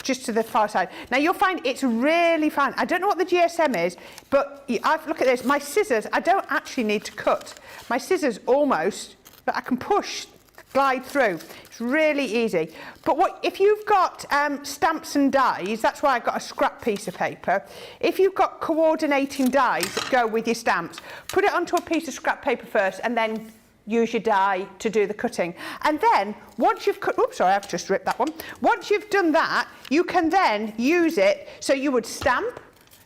just to the far side. Now you'll find it's really fine. I don't know what the GSM is, but look at this. My scissors, I don't actually need to cut. My scissors almost, but I can push, glide through. It's really easy. But if you've got stamps and dies, that's why I've got a scrap piece of paper. If you've got coordinating dies that go with your stamps, put it onto a piece of scrap paper first and then use your die to do the cutting. And then once you've cut, oops, sorry, I've just ripped that one. Once you've done that, you can then use it. So you would stamp,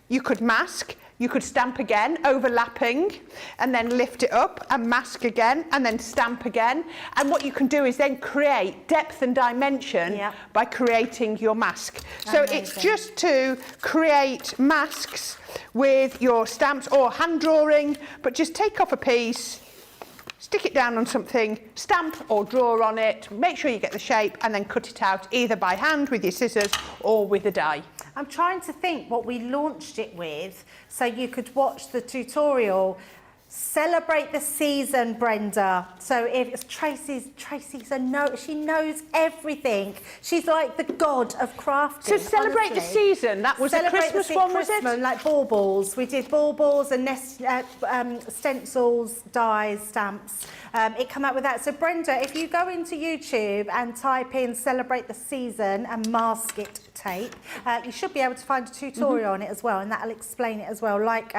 you could mask, you could stamp again, overlapping, and then lift it up and mask again, and then stamp again. And what you can do is then create depth and dimension by creating your mask. So it's just to create masks with your stamps or hand drawing, but just take off a piece, stick it down on something, stamp or draw on it, make sure you get the shape, and then cut it out either by hand with your scissors or with a die. I'm trying to think what we launched it with so you could watch the tutorial. Celebrate the season, Brenda. So if it's Tracy's she knows everything. She's like the god of crafting. So celebrate honestly. the season. That was a Christmas one, was it? Like baubles. We did baubles and stencils, dies, stamps. It came out with that. So Brenda, if you go into YouTube and type in "celebrate the season" and mask it tape, you should be able to find a tutorial on it as well, and that'll explain it as well, like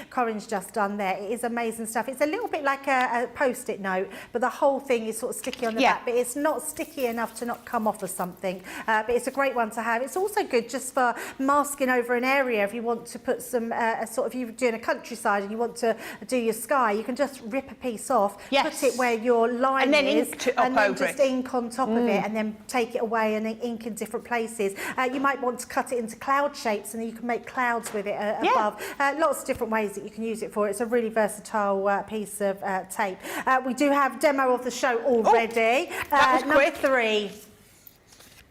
Corrine's just done there. It is amazing stuff. It's a little bit like a post-it note, but the whole thing is sort of sticky on the back, but it's not sticky enough to not come off of something. But it's a great one to have. It's also good just for masking over an area if you want to put some if you're doing a countryside and you want to do your sky, you can just rip a piece off, put it where your line and then is, and then over just ink on top of it, and then take it away and then ink in different places. You might want to cut it into cloud shapes, and then you can make clouds with it above. Lots of different ways that you can use it for. It's a really versatile piece of tape. We do have demo of the show already. That was number 3.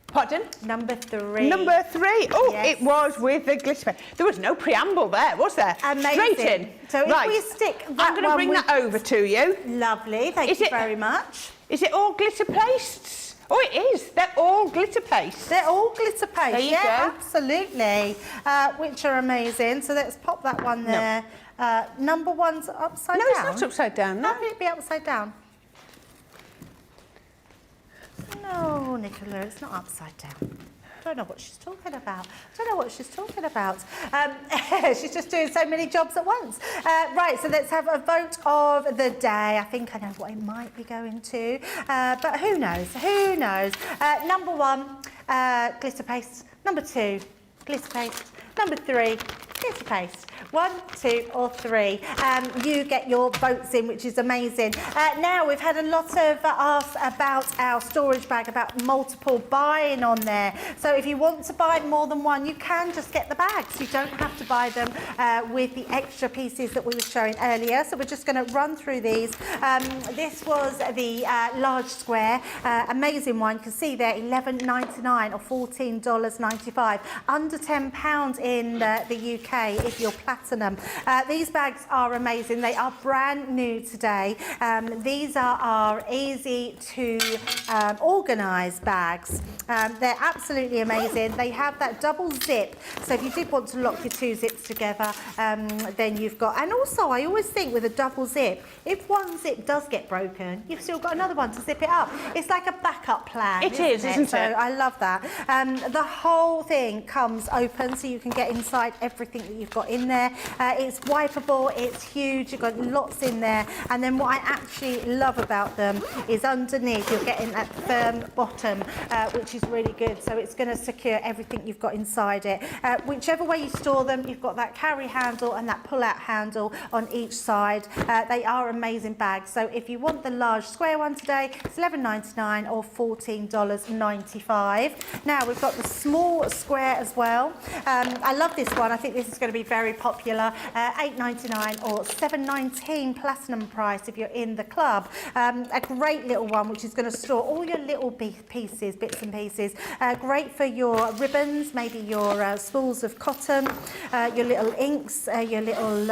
Pardon? Number 3. Number 3. Oh, yes. It was with the glitter pen. There was no preamble there, was there? Amazing. Straight in. So if we stick that I'm going to bring that over to you. Lovely. Thank you very much. Is it all glitter pastes? Oh, it is. They're all glitter paste. They're all glitter paste. There you go. Absolutely. Which are amazing. So let's pop that one there. Number 1's upside down. No, it's not upside down. No. How can it be upside down? No, Nicola, it's not upside down. I don't know what she's talking about. She's just doing so many jobs at once. Right, so let's have a vote of the day. I think I know what it might be going to, but who knows? Who knows? Number 1, glitter paste. Number 2, glitter paste. Number 3, glitter paste. 1, 2 or 3. You get your votes in, which is amazing. Now, we've had a lot of ask about our storage bag, about multiple buying on there. So if you want to buy more than one, you can just get the bags. You don't have to buy them with the extra pieces that we were showing earlier. So we're just going to run through these. This was the large square. Amazing one. You can see there, $11.99 or $14.95. Under £10 in the UK if you're plastic. Platinum. These bags are amazing. They are brand new today. These are our easy to organise bags. They're absolutely amazing. They have that double zip, so if you did want to lock your 2 zips together, then you've got, and also I always think with a double zip, if one zip does get broken, you've still got another one to zip it up. It's like a backup plan. Isn't it? So I love that. The whole thing comes open, so you can get inside everything that you've got in there. It's wipeable, it's huge, you've got lots in there, and then what I actually love about them is underneath you're getting that firm bottom, which is really good, so it's going to secure everything you've got inside it. Whichever way you store them, you've got that carry handle and that pull-out handle on each side. They are amazing bags, so if you want the large square one today, it's $11.99 or $14.95. Now we've got the small square as well. I love this one. I think this is going to be very popular. $8.99 or $7.19 Platinum price if you're in the club. A great little one which is going to store all your little bits and pieces. Great for your ribbons, maybe your spools of cotton, your little inks, your little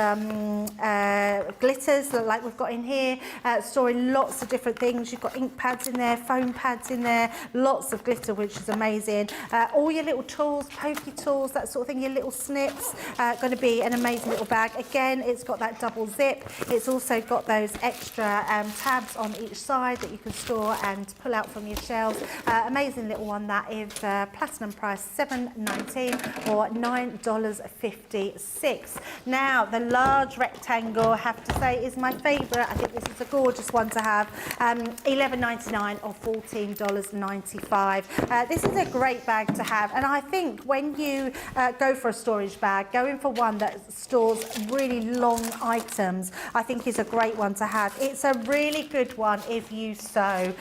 glitters like we've got in here. Storing lots of different things. You've got ink pads in there, foam pads in there, lots of glitter, which is amazing. All your little tools, pokey tools, that sort of thing, your little snips, going to be an amazing little bag. Again, it's got that double zip. It's also got those extra tabs on each side that you can store and pull out from your shelves. Amazing little one that is Platinum price $7.19 or $9.56. Now, the large rectangle, I have to say, is my favourite. I think this is a gorgeous one to have. $11.99 or $14.95. This is a great bag to have, and I think when you go for a storage bag, going for one that stores really long items, I think is a great one to have. It's a really good one if you sew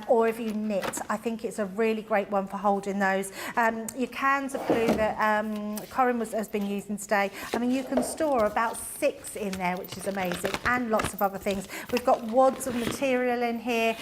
or if you knit. I think it's a really great one for holding those. Your cans of glue that Corrine has been using today, I mean, you can store about 6 in there, which is amazing, and lots of other things. We've got wads of material in here.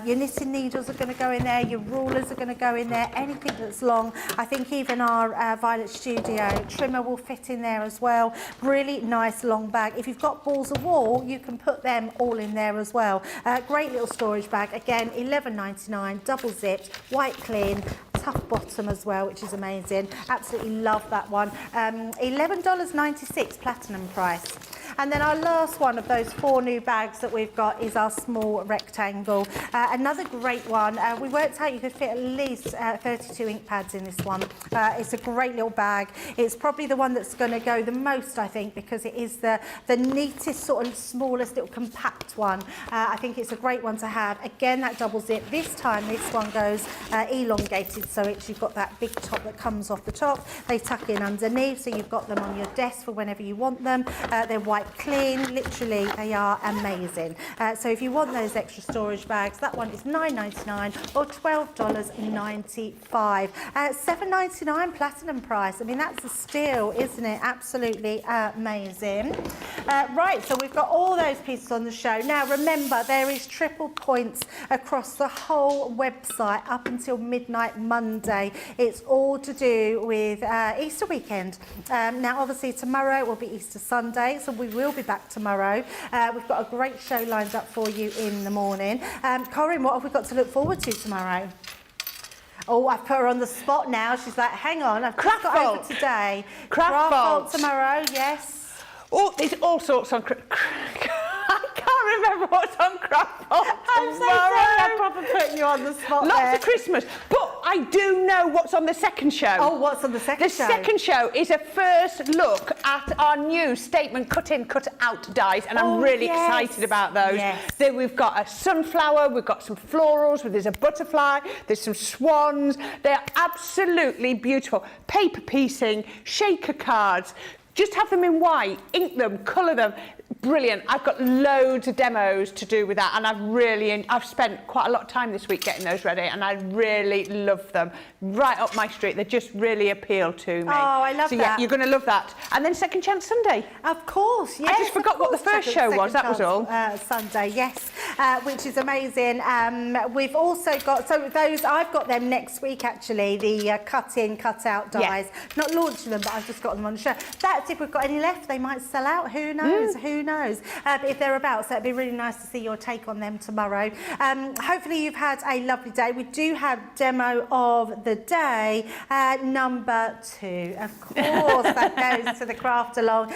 Your knitting needles are going to go in there, your rulers are going to go in there, anything that's long. I think even our Violet Studio trimmer will fit in there as well. Really nice long bag. If you've got balls of wool, you can put them all in there as well. Great little storage bag. Again, $11.99, double zipped, white clean, tough bottom as well, which is amazing. Absolutely love that one. $11.96 Platinum price. And then our last one of those 4 new bags that we've got is our small rectangle. Another great one. We worked out you could fit at least 32 ink pads in this one. It's a great little bag. It's probably the one that's going to go the most, I think, because it is the neatest, sort of smallest little compact one. I think it's a great one to have. Again, that double zip. This time, this one goes elongated, so you've got that big top that comes off the top. They tuck in underneath, so you've got them on your desk for whenever you want them. They're white clean, literally they are amazing. So if you want those extra storage bags, that one is $9.99 or $12.95. $7.99 Platinum price. I mean, that's a steal, isn't it? Absolutely amazing. Right, so we've got all those pieces on the show. Now remember, there is triple points across the whole website up until midnight Monday. It's all to do with Easter weekend. Now obviously tomorrow will be Easter Sunday, so we will be back tomorrow. We've got a great show lined up for you in the morning. Corrine, what have we got to look forward to tomorrow? Oh, I've put her on the spot now. She's like, hang on, I've just got over today. Craft Vault tomorrow, yes. Oh, there's all sorts on... I can't remember what's on Craft Vault tomorrow. I'm so sorry, I'm probably putting you on the spot Lots of Christmas. But I do know what's on the second show. Oh, what's on the second show? The second show is a first look at our new statement cut-in, cut-out dies, and I'm really excited about those. Yes. Then we've got a sunflower, we've got some florals, there's a butterfly, there's some swans. They're absolutely beautiful. Paper piecing, shaker cards. Just have them in white, ink them, colour them. Brilliant. I've got loads of demos to do with that, and I've spent quite a lot of time this week getting those ready, and I really love them. Right up my street. They just really appeal to me. Oh, I love that. So yeah, you're going to love that. And then Second Chance Sunday. Of course, yes. I just forgot what the first show was, that was all. Sunday, yes, which is amazing. We've also got, so those, I've got them next week actually, the cut-in, cut-out dies. Not launching them, but I've just got them on the show. out. If we've got any left, they might sell out. Who knows? Who knows? But if they're about, so it'd be really nice to see your take on them tomorrow. Hopefully you've had a lovely day. We do have demo of the day, number 2. Of course, that goes to the craft along.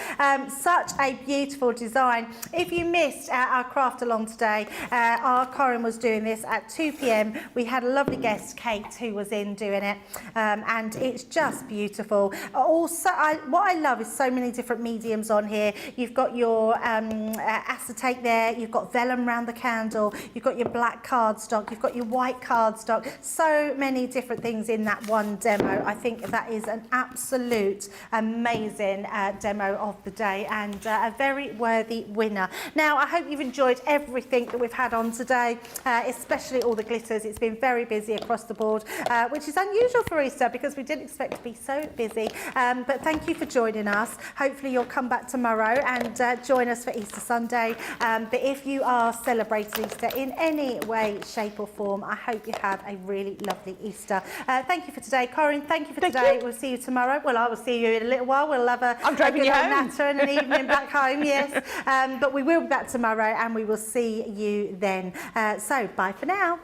Such a beautiful design. If you missed our craft along today, our Corrine was doing this at 2 p.m. We had a lovely guest, Kate, who was in doing it, and it's just beautiful. Also, what I love is so many different mediums on here. You've got your acetate there, you've got vellum around the candle, you've got your black cardstock, you've got your white cardstock. So many different things in that one demo. I think that is an absolute amazing demo of the day, and a very worthy winner. Now, I hope you've enjoyed everything that we've had on today, especially all the glitters. It's been very busy across the board, which is unusual for Easter because we didn't expect to be so busy. But thank you for joining us. Hopefully you'll come back tomorrow and join us for Easter Sunday. But if you are celebrating Easter in any way, shape or form, I hope you have a really lovely Easter. Thank you for today. Corrine, thank you for today. We'll see you tomorrow. Well, I will see you in a little while. We'll have a driving you home. natter and an evening back home, yes. But we will be back tomorrow and we will see you then. So bye for now.